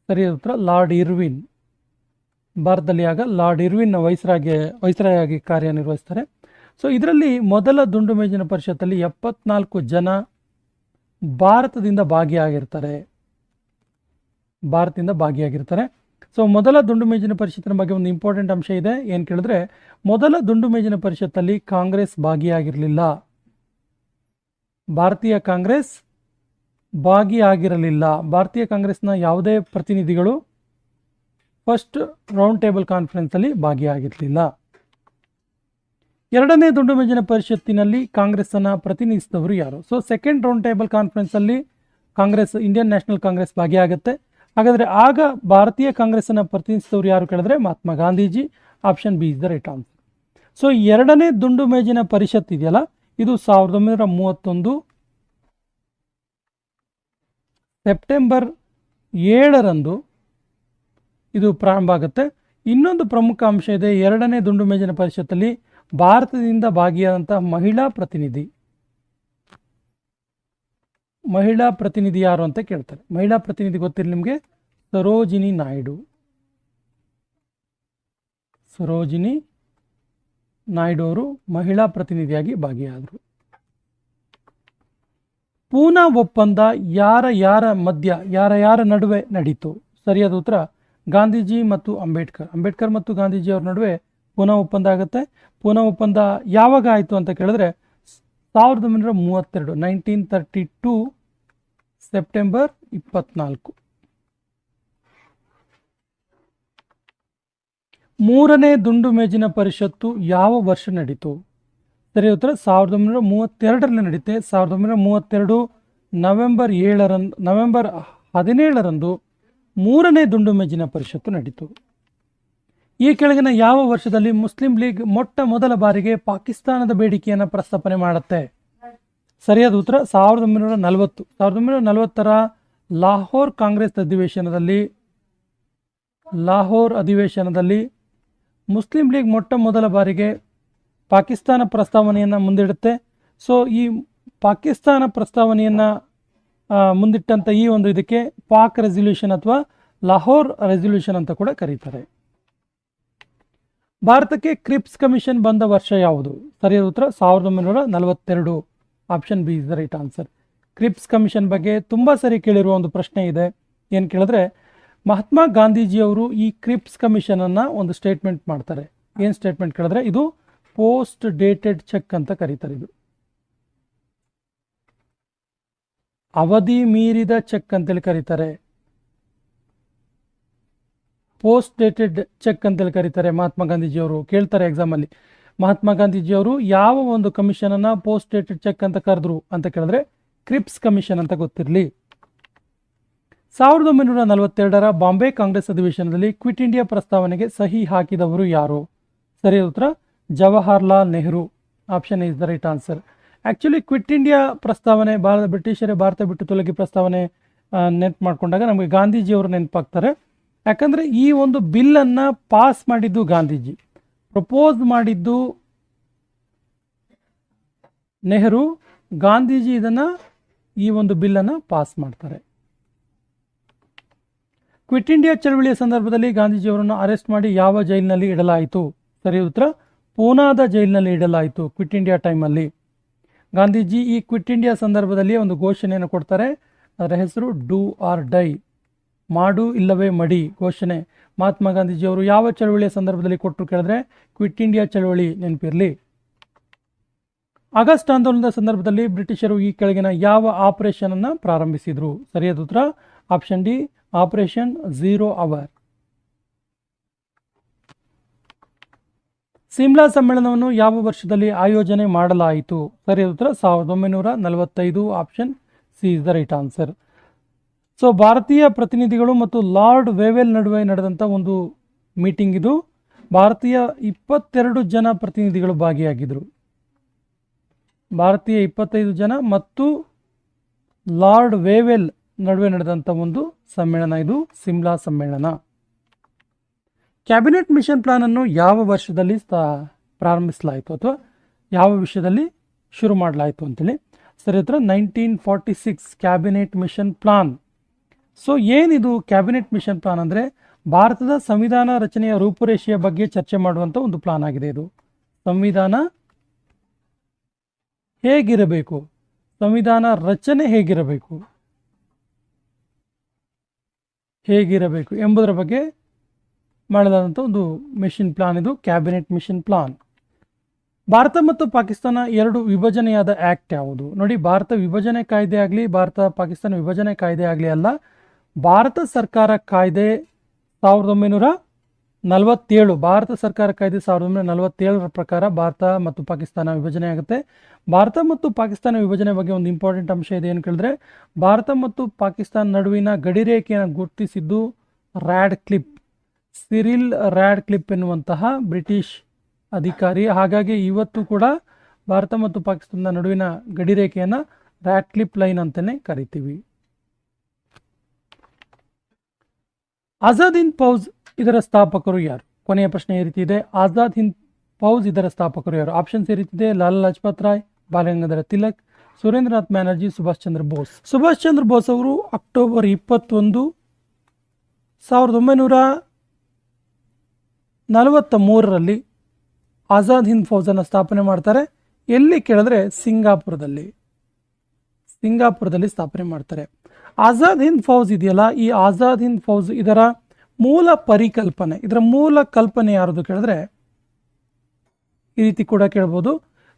ಸರಿಯಾದ ಉತ್ತರ ಲಾರ್ಡ್ ಇರ್ವಿನ್. ಭಾರತದಲ್ಲಿ ಆಗ ಲಾರ್ಡ್ ಇರ್ವಿನ್ ವೈಸ್ರಾಯ್ ಆಗಿ ಕಾರ್ಯನಿರ್ವಹಿಸ್ತಾರೆ. ಸೊ ಇದರಲ್ಲಿ ಮೊದಲ ದುಂಡು ಮೇಜಿನ ಪರಿಷತ್ತಲ್ಲಿ 74 ಜನ ಭಾರತದಿಂದ ಭಾಗಿಯಾಗಿರ್ತಾರೆ. ಸೊ ಮೊದಲ ದುಂಡು ಮೇಜಿನ ಪರಿಷತ್ತಿನ ಬಗ್ಗೆ ಒಂದು ಇಂಪಾರ್ಟೆಂಟ್ ಅಂಶ ಇದೆ. ಏನು ಕೇಳಿದ್ರೆ, ಮೊದಲ ದುಂಡು ಮೇಜಿನ ಪರಿಷತ್ತಲ್ಲಿ ಕಾಂಗ್ರೆಸ್ ಭಾಗಿಯಾಗಿರಲಿಲ್ಲ. ಭಾರತೀಯ ಕಾಂಗ್ರೆಸ್ ಭಾಗಿಯಾಗಿರಲಿಲ್ಲ. ಭಾರತೀಯ ಕಾಂಗ್ರೆಸ್ನ ಯಾವುದೇ ಪ್ರತಿನಿಧಿಗಳು ಫಸ್ಟ್ ರೌಂಡ್ ಟೇಬಲ್ ಕಾನ್ಫರೆನ್ಸಲ್ಲಿ ಭಾಗಿಯಾಗಿರಲಿಲ್ಲ. ಎರಡನೇ ದುಂಡು ಮೇಜಿನ ಪರಿಷತ್ತಿನಲ್ಲಿ ಕಾಂಗ್ರೆಸ್ಸನ್ನು ಪ್ರತಿನಿಧಿಸಿದವರು ಯಾರು? ಸೊ ಸೆಕೆಂಡ್ ರೌಂಡ್ ಟೇಬಲ್ ಕಾನ್ಫರೆನ್ಸಲ್ಲಿ ಕಾಂಗ್ರೆಸ್, ಇಂಡಿಯನ್ ನ್ಯಾಷನಲ್ ಕಾಂಗ್ರೆಸ್ ಭಾಗಿಯಾಗುತ್ತೆ. ಹಾಗಾದರೆ ಆಗ ಭಾರತೀಯ ಕಾಂಗ್ರೆಸ್ಸನ್ನು ಪ್ರತಿನಿಧಿಸಿದವರು ಯಾರು ಕೇಳಿದ್ರೆ Mahatma Gandhiji. Option B is the right answer. So ಎರಡನೇ ದುಂಡು ಮೇಜಿನ ಪರಿಷತ್ ಇದೆಯಲ್ಲ, ಇದು 1931 ಸೆಪ್ಟೆಂಬರ್ 7ರಂದು ಇದು ಪ್ರಾರಂಭ ಆಗುತ್ತೆ. ಇನ್ನೊಂದು ಪ್ರಮುಖ ಅಂಶ ಇದೆ. ಎರಡನೇ ದುಂಡು ಮೇಜಿನ ಪರಿಷತ್ತಲ್ಲಿ ಭಾರತದಿಂದ ಭಾಗಿಯಾದಂಥ ಮಹಿಳಾ ಪ್ರತಿನಿಧಿ ಯಾರು ಅಂತ ಕೇಳ್ತಾರೆ. ಮಹಿಳಾ ಪ್ರತಿನಿಧಿ ಗೊತ್ತಿರಲಿ ನಿಮಗೆ, ಸರೋಜಿನಿ ನಾಯ್ಡು ಅವರು ಮಹಿಳಾ ಪ್ರತಿನಿಧಿಯಾಗಿ ಭಾಗಿಯಾದರು. ಪೂನಾ ಒಪ್ಪಂದ ಯಾರ ನಡುವೆ ನಡೀತು? ಸರಿಯಾದ ಉತ್ತರ ಗಾಂಧೀಜಿ ಮತ್ತು ಅಂಬೇಡ್ಕರ್ ಮತ್ತು ಗಾಂಧೀಜಿ ಅವ್ರ ನಡುವೆ ಪೂನಾ ಒಪ್ಪಂದ ಆಗುತ್ತೆ. ಪೂನಾ ಒಪ್ಪಂದ ಯಾವಾಗ ಆಯಿತು ಅಂತ ಕೇಳಿದ್ರೆ 1932 1932 ಸೆಪ್ಟೆಂಬರ್ 24. ಮೂರನೇ ದುಂಡು ಮೇಜಿನ ಪರಿಷತ್ತು ಯಾವ ವರ್ಷ ನಡೀತು? ಸರಿ ಉತ್ತರ 1932ರಲ್ಲಿ ನಡೆಯುತ್ತೆ. 1932 ನವೆಂಬರ್ 17ರಂದು ಮೂರನೇ ದುಂಡು ಮೇಜಿನ ಪರಿಷತ್ತು ನಡೀತು. ಈ ಕೆಳಗಿನ ಯಾವ ವರ್ಷದಲ್ಲಿ ಮುಸ್ಲಿಂ ಲೀಗ್ ಮೊಟ್ಟ ಮೊದಲ ಬಾರಿಗೆ ಪಾಕಿಸ್ತಾನದ ಬೇಡಿಕೆಯನ್ನು ಪ್ರಸ್ತಾಪನೆ ಮಾಡುತ್ತೆ? ಸರಿಯಾದ ಉತ್ತರ 1940. 1940ರ ಲಾಹೋರ್ ಕಾಂಗ್ರೆಸ್ ಅಧಿವೇಶನದಲ್ಲಿ ಮುಸ್ಲಿಂ ಲೀಗ್ ಮೊಟ್ಟ ಮೊದಲ ಬಾರಿಗೆ ಪಾಕಿಸ್ತಾನ ಪ್ರಸ್ತಾವನೆಯನ್ನು ಮುಂದಿಡುತ್ತೆ. ಸೊ ಈ ಪಾಕಿಸ್ತಾನ ಪ್ರಸ್ತಾವನೆಯನ್ನು ಮುಂದಿಟ್ಟಂಥ ಈ ಒಂದು ಇದಕ್ಕೆ ಪಾಕ್ ರೆಸಲ್ಯೂಷನ್ ಅಥವಾ ಲಾಹೋರ್ ರೆಸಲ್ಯೂಷನ್ ಅಂತ ಕೂಡ ಕರೀತಾರೆ. ಭಾರತಕ್ಕೆ ಕ್ರಿಪ್ಸ್ ಕಮಿಷನ್ ಬಂದ ವರ್ಷ ಯಾವುದು? ಸರಿಯಾದ ಉತ್ತರ 1942. Option B is the right answer. Creeps commission ಬಗ್ಗೆ ತುಂಬ ಸರಿ ಕೇಳಿರುವ ಒಂದು ಪ್ರಶ್ನೆ ಇದೆ. ಏನು ಕೇಳಿದ್ರೆ, ಮಹಾತ್ಮ ಗಾಂಧೀಜಿಯವರು ಈ ಕ್ರಿಪ್ಸ್ ಕಮಿಷನನ್ನು ಒಂದು ಸ್ಟೇಟ್ಮೆಂಟ್ ಮಾಡ್ತಾರೆ. ಏನು ಸ್ಟೇಟ್ಮೆಂಟ್ ಕೇಳಿದ್ರೆ, ಇದು ಪೋಸ್ಟ್ ಡೇಟೆಡ್ ಚೆಕ್ ಅಂತ ಕರೀತಾರೆ. ಇದು ಅವಧಿ ಮೀರಿದ ಚೆಕ್ ಅಂತೇಳಿ ಕರೀತಾರೆ. ಪೋಸ್ಟ್ ಡೇಟೆಡ್ ಚೆಕ್ ಅಂತೇಳಿ ಕರೀತಾರೆ. ಮಹಾತ್ಮ ಗಾಂಧೀಜಿಯವರು ಕೇಳ್ತಾರೆ ಎಕ್ಸಾಮಲ್ಲಿ, ಮಹಾತ್ಮ ಗಾಂಧೀಜಿಯವರು ಯಾವ ಒಂದು ಕಮಿಷನನ್ನು ಪೋಸ್ಟ್ ಡೇಟೆಡ್ ಚೆಕ್ ಅಂತ ಕರೆದ್ರು ಅಂತ ಕೇಳಿದ್ರೆ ಕ್ರಿಪ್ಸ್ ಕಮಿಷನ್ ಅಂತ ಗೊತ್ತಿರಲಿ. 1942ರ ಬಾಂಬೆ ಕಾಂಗ್ರೆಸ್ ಅಧಿವೇಶನದಲ್ಲಿ ಕ್ವಿಟ್ ಇಂಡಿಯಾ ಪ್ರಸ್ತಾವನೆಗೆ ಸಹಿ ಹಾಕಿದವರು ಯಾರು? ಸರಿಯಾದ ಉತ್ತರ Jawaharlal Nehru. Option is the right answer. Actually quit India ಪ್ರಸ್ತಾವನೆ ಬ್ರಿಟಿಷರೇ ಭಾರತ ಬಿಟ್ಟು ತೊಲಗಿ ಪ್ರಸ್ತಾವನೆ ನೆನಪು ಮಾಡಿಕೊಂಡಾಗ ನಮಗೆ ಗಾಂಧೀಜಿಯವರು ನೆನಪಾಗ್ತಾರೆ. ಯಾಕಂದರೆ ಈ ಒಂದು ಬಿಲ್ಲನ್ನು ಪಾಸ್ ಮಾಡಿದ್ದು ಗಾಂಧೀಜಿ, ಪ್ರಪೋಸ್ ಮಾಡಿದ್ದು ನೆಹರು, ಗಾಂಧೀಜಿ ಈ ಒಂದು ಬಿಲ್ಲನ್ನು ಪಾಸ್ ಮಾಡ್ತಾರೆ. ಕ್ವಿಟ್ ಇಂಡಿಯಾ ಚಳವಳಿಯ ಸಂದರ್ಭದಲ್ಲಿ ಗಾಂಧೀಜಿಯವರನ್ನು ಅರೆಸ್ಟ್ ಮಾಡಿ ಯಾವ ಜೈಲಿನಲ್ಲಿ ಇಡಲಾಯಿತು? ಸರಿಯಾದ ಉತ್ತರ ಪೂನಾದ ಜೈಲಿನಲ್ಲಿ ಇಡಲಾಯಿತು. ಕ್ವಿಟ್ ಇಂಡಿಯಾ ಟೈಮಲ್ಲಿ ಗಾಂಧೀಜಿ ಈ ಕ್ವಿಟ್ ಇಂಡಿಯಾ ಸಂದರ್ಭದಲ್ಲಿ ಒಂದು ಘೋಷಣೆಯನ್ನು ಕೊಡ್ತಾರೆ. ಅದರ ಹೆಸರು ಡೂ ಆರ್ ಡೈ, ಮಾಡು ಇಲ್ಲವೇ ಮಡಿ ಘೋಷಣೆ. ಮಹಾತ್ಮ ಗಾಂಧೀಜಿಯವರು ಯಾವ ಚಳವಳಿಯ ಸಂದರ್ಭದಲ್ಲಿ ಕೊಟ್ಟರು ಕೇಳಿದ್ರೆ ಕ್ವಿಟ್ ಇಂಡಿಯಾ ಚಳವಳಿ ನೆನಪಿರಲಿ. ಆಗಸ್ಟ್ ಆಂದೋಲನದ ಸಂದರ್ಭದಲ್ಲಿ ಬ್ರಿಟಿಷರು ಈ ಕೆಳಗಿನ ಯಾವ ಆಪರೇಷನ್ ಅನ್ನು ಪ್ರಾರಂಭಿಸಿದರು? ಸರಿಯಾದ ಉತ್ತರ option D, operation 0 hour. Simla ಸಮ್ಮೇಳನವನ್ನು ಯಾವ ವರ್ಷದಲ್ಲಿ ಆಯೋಜನೆ ಮಾಡಲಾಯಿತು? ಸರಿಯಾದ ಉತ್ತರ 1945. Option C is the right answer. So ಭಾರತೀಯ ಪ್ರತಿನಿಧಿಗಳು ಮತ್ತು ಲಾರ್ಡ್ ವೇವೆಲ್ ನಡುವೆ ನಡೆದಂಥ ಒಂದು ಮೀಟಿಂಗ್ ಇದು. ಭಾರತೀಯ 22 ಜನ ಪ್ರತಿನಿಧಿಗಳು ಭಾಗಿಯಾಗಿದ್ದರು. ಭಾರತೀಯ 25 ಜನ ಮತ್ತು ಲಾರ್ಡ್ ವೇವೆಲ್ ನಡುವೆ ನಡೆದಂಥ ಒಂದು ಸಮ್ಮೇಳನ ಇದು ಸಿಮ್ಲಾ ಸಮ್ಮೇಳನ. ಕ್ಯಾಬಿನೆಟ್ ಮಿಷನ್ ಪ್ಲಾನ್ ಅನ್ನು ಯಾವ ವರ್ಷದಲ್ಲಿ ಪ್ರಾರಂಭಿಸಲಾಯಿತು ಅಥವಾ ಯಾವ ವಿಷಯದಲ್ಲಿ ಶುರು ಮಾಡಲಾಯಿತು ಅಂತೇಳಿ? ಸರಿ ಉತ್ತರ 1946 ಕ್ಯಾಬಿನೆಟ್ ಮಿಷನ್ ಪ್ಲಾನ್. ಸೊ ಏನಿದು ಕ್ಯಾಬಿನೆಟ್ ಮಿಷನ್ ಪ್ಲಾನ್ ಅಂದರೆ ಭಾರತದ ಸಂವಿಧಾನ ರಚನೆಯ ರೂಪುರೇಷೆಯ ಬಗ್ಗೆ ಚರ್ಚೆ ಮಾಡುವಂಥ ಒಂದು ಪ್ಲಾನ್ ಆಗಿದೆ. ಇದು ಸಂವಿಧಾನ ಹೇಗಿರಬೇಕು, ಸಂವಿಧಾನ ರಚನೆ ಹೇಗಿರಬೇಕು ಎಂಬುದರ ಬಗ್ಗೆ ಮಾಡಲಾದಂಥ ಒಂದು ಮಿಷನ್ ಪ್ಲಾನ್ ಇದು ಕ್ಯಾಬಿನೆಟ್ ಮಿಷನ್ ಪ್ಲಾನ್. ಭಾರತ ಮತ್ತು ಪಾಕಿಸ್ತಾನ ಎರಡು ವಿಭಜನೆಯಾದ ಆ್ಯಕ್ಟ್ ಯಾವುದು? ನೋಡಿ, ಭಾರತ ವಿಭಜನೆ ಕಾಯ್ದೆ ಆಗಲಿ ಭಾರತ ಪಾಕಿಸ್ತಾನ ವಿಭಜನೆ ಕಾಯ್ದೆ ಆಗಲಿ ಅಲ್ಲ, ಭಾರತ ಸರ್ಕಾರ ಕಾಯ್ದೆ 1947, ಭಾರತ ಸರ್ಕಾರ ಕಾಯ್ದೆ 1947ರ ಪ್ರಕಾರ ಭಾರತ ಮತ್ತು ಪಾಕಿಸ್ತಾನ ವಿಭಜನೆ ಆಗುತ್ತೆ. ಭಾರತ ಮತ್ತು ಪಾಕಿಸ್ತಾನ ವಿಭಜನೆ ಬಗ್ಗೆ ಒಂದು ಇಂಪಾರ್ಟೆಂಟ್ ಅಂಶ ಇದೆ. ಏನು ಕೇಳಿದ್ರೆ, ಭಾರತ ಮತ್ತು ಪಾಕಿಸ್ತಾನ ನಡುವಿನ ಗಡಿರೇಖೆಯನ್ನು ಗುರುತಿಸಿದ್ದು ಸಿರಿಲ್ ರ್ಯಾಡ್ ಕ್ಲಿಪ್ ಎನ್ನುವಂತಹ ಬ್ರಿಟಿಷ್ ಅಧಿಕಾರಿ. ಹಾಗಾಗಿ ಇವತ್ತು ಕೂಡ ಭಾರತ ಮತ್ತು ಪಾಕಿಸ್ತಾನದ ನಡುವಿನ ಗಡಿರೇಖೆಯನ್ನು ರ್ಯಾಡ್ ಕ್ಲಿಪ್ ಲೈನ್ ಅಂತಲೇ ಕರಿತೀವಿ. ಆಜಾದ್ ಹಿಂದ್ ಫೌಜ್ ಇದರ ಸ್ಥಾಪಕರು ಯಾರು? ಕೊನೆಯ ಪ್ರಶ್ನೆ ಈ ರೀತಿ ಇದೆ, ಆಜಾದ್ ಹಿಂದ್ ಫೌಜ್ ಇದರ ಸ್ಥಾಪಕರು ಯಾರು? ಆಪ್ಷನ್ಸ್ ಈ ರೀತಿ ಇದೆ, ಲಾಲಾ ಲಜಪತ್ ರಾಯ್, ಬಾಲಗಂಗಾಧರ ತಿಲಕ್, ಸುರೇಂದ್ರನಾಥ್ ಬ್ಯಾನರ್ಜಿ, ಸುಭಾಷ್ ಚಂದ್ರ ಬೋಸ್. ಸುಭಾಷ್ ಚಂದ್ರ ಬೋಸ್ ಅವರು ಅಕ್ಟೋಬರ್ 21, 1943ರಲ್ಲಿ ಆಜಾದ್ ಹಿಂದ್ ಫೌಜನ್ನು ಸ್ಥಾಪನೆ ಮಾಡ್ತಾರೆ. ಎಲ್ಲಿ ಕೇಳಿದ್ರೆ ಸಿಂಗಾಪುರದಲ್ಲಿ ಸಿಂಗಾಪುರದಲ್ಲಿ ಸ್ಥಾಪನೆ ಮಾಡ್ತಾರೆ. ಆಜಾದ್ ಹಿಂದ್ ಫೌಜ್ ಇದೆಯಲ್ಲ, ಈ ಆಜಾದ್ ಹಿಂದ್ ಫೌಜ್ ಇದರ ಮೂಲ ಪರಿಕಲ್ಪನೆ, ಇದರ ಮೂಲ ಕಲ್ಪನೆ ಯಾರದು ಕೇಳಿದ್ರೆ ಈ ರೀತಿ ಕೂಡ ಕೇಳ್ಬೋದು.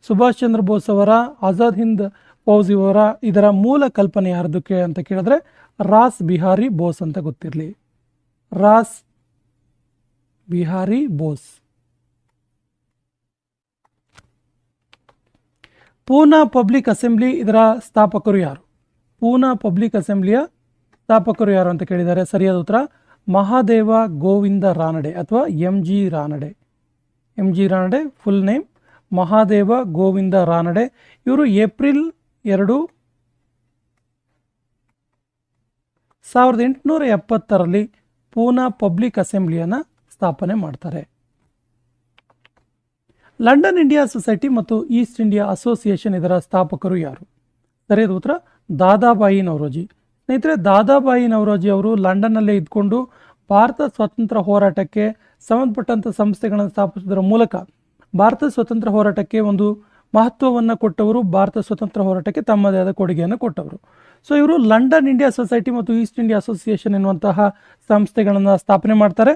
ಸುಭಾಷ್ ಚಂದ್ರ ಬೋಸ್ ಅವರ ಆಜಾದ್ ಹಿಂದ್ ಫೌಜ್ ಇದರ ಮೂಲ ಕಲ್ಪನೆ ಯಾರದು ಅಂತ ಕೇಳಿದ್ರೆ ರಾಸ್ ಬಿಹಾರಿ ಬೋಸ್ ಅಂತ ಗೊತ್ತಿರಲಿ. ರಾಸ್ ಬಿಹಾರಿ ಬೋಸ್. ಪೂನಾ ಪಬ್ಲಿಕ್ ಅಸೆಂಬ್ಲಿ ಇದರ ಸ್ಥಾಪಕರು ಯಾರು? ಪೂನಾ ಪಬ್ಲಿಕ್ ಅಸೆಂಬ್ಲಿಯ ಸ್ಥಾಪಕರು ಯಾರು ಅಂತ ಕೇಳಿದ್ದಾರೆ. ಸರಿಯಾದ ಉತ್ತರ ಮಹಾದೇವ ಗೋವಿಂದ ರಾನಡೆ ಅಥವಾ MG Ranade. MG Ranade full name Mahadev Govind Ranade. ಇವರು ಏಪ್ರಿಲ್ 2, 1870 ಪೂನಾ ಪಬ್ಲಿಕ್ ಅಸೆಂಬ್ಲಿಯನ್ನು ಸ್ಥಾಪನೆ ಮಾಡ್ತಾರೆ. ಲಂಡನ್ ಇಂಡಿಯಾ ಸೊಸೈಟಿ ಮತ್ತು ಈಸ್ಟ್ ಇಂಡಿಯಾ ಅಸೋಸಿಯೇಷನ್ ಇದರ ಸ್ಥಾಪಕರು ಯಾರು? ಸರಿಯಾದ ಉತ್ತರ ದಾದಾಬಾಯಿ ನವರೋಜಿ. ಸ್ನೇಹಿತರೆ, ದಾದಾಬಾಯಿ ನವರೋಜಿ ಅವರು ಲಂಡನ್ನಲ್ಲೇ ಇದ್ಕೊಂಡು ಭಾರತ ಸ್ವಾತಂತ್ರ್ಯ ಹೋರಾಟಕ್ಕೆ ಸಂಬಂಧಪಟ್ಟಂಥ ಸಂಸ್ಥೆಗಳನ್ನು ಸ್ಥಾಪಿಸುವುದರ ಮೂಲಕ ಭಾರತ ಸ್ವಾತಂತ್ರ್ಯ ಹೋರಾಟಕ್ಕೆ ಒಂದು ಮಹತ್ವವನ್ನು ಕೊಟ್ಟವರು, ಭಾರತ ಸ್ವಾತಂತ್ರ್ಯ ಹೋರಾಟಕ್ಕೆ ತಮ್ಮದೇ ಆದ ಕೊಡುಗೆಯನ್ನು ಕೊಟ್ಟವರು. ಸೊ ಇವರು ಲಂಡನ್ ಇಂಡಿಯಾ ಸೊಸೈಟಿ ಮತ್ತು ಈಸ್ಟ್ ಇಂಡಿಯಾ ಅಸೋಸಿಯೇಷನ್ ಎನ್ನುವಂತಹ ಸಂಸ್ಥೆಗಳನ್ನು ಸ್ಥಾಪನೆ ಮಾಡ್ತಾರೆ.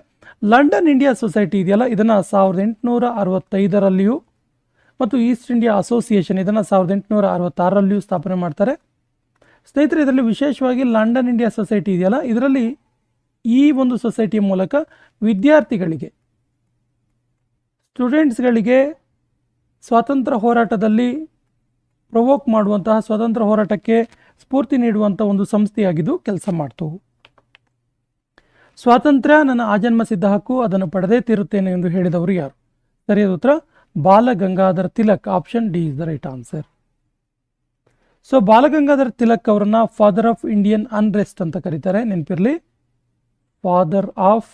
ಲಂಡನ್ ಇಂಡಿಯಾ ಸೊಸೈಟಿ ಇದೆಯಲ್ಲ, ಇದನ್ನು 1865ರಲ್ಲಿಯೂ ಮತ್ತು ಈಸ್ಟ್ ಇಂಡಿಯಾ ಅಸೋಸಿಯೇಷನ್ ಇದನ್ನು 1866ರಲ್ಲಿಯೂ ಸ್ಥಾಪನೆ ಮಾಡ್ತಾರೆ. ಸ್ನೇಹಿತರೆ, ಇದರಲ್ಲಿ ವಿಶೇಷವಾಗಿ ಲಂಡನ್ ಇಂಡಿಯಾ ಸೊಸೈಟಿ ಇದೆಯಲ್ಲ, ಇದರಲ್ಲಿ ಈ ಒಂದು ಸೊಸೈಟಿಯ ಮೂಲಕ ವಿದ್ಯಾರ್ಥಿಗಳಿಗೆ, ಸ್ಟೂಡೆಂಟ್ಸ್ಗಳಿಗೆ ಸ್ವಾತಂತ್ರ್ಯ ಹೋರಾಟದಲ್ಲಿ ಪ್ರವೋಕ್ ಮಾಡುವಂತಹ, ಸ್ವಾತಂತ್ರ್ಯ ಹೋರಾಟಕ್ಕೆ ಸ್ಫೂರ್ತಿ ನೀಡುವಂಥ ಒಂದು ಸಂಸ್ಥೆಯಾಗಿದ್ದು ಕೆಲಸ ಮಾಡ್ತು. ಸ್ವಾತಂತ್ರ್ಯ ನನ್ನ ಆಜನ್ಮ ಸಿದ್ಧ ಹಕ್ಕು, ಅದನ್ನು ಪಡೆದೇ ತೀರುತ್ತೇನೆ ಎಂದು ಹೇಳಿದವರು ಯಾರು? ಸರಿಯಾದ ಉತ್ತರ Balgangadhar Tilak. Option D is the right answer. So Balgangadhar Tilak ಅವರನ್ನ ಫಾದರ್ ಆಫ್ ಇಂಡಿಯನ್ ಅನ್ರೆಸ್ಟ್ ಅಂತ ಕರೀತಾರೆ, ನೆನಪಿರಲಿ. Father of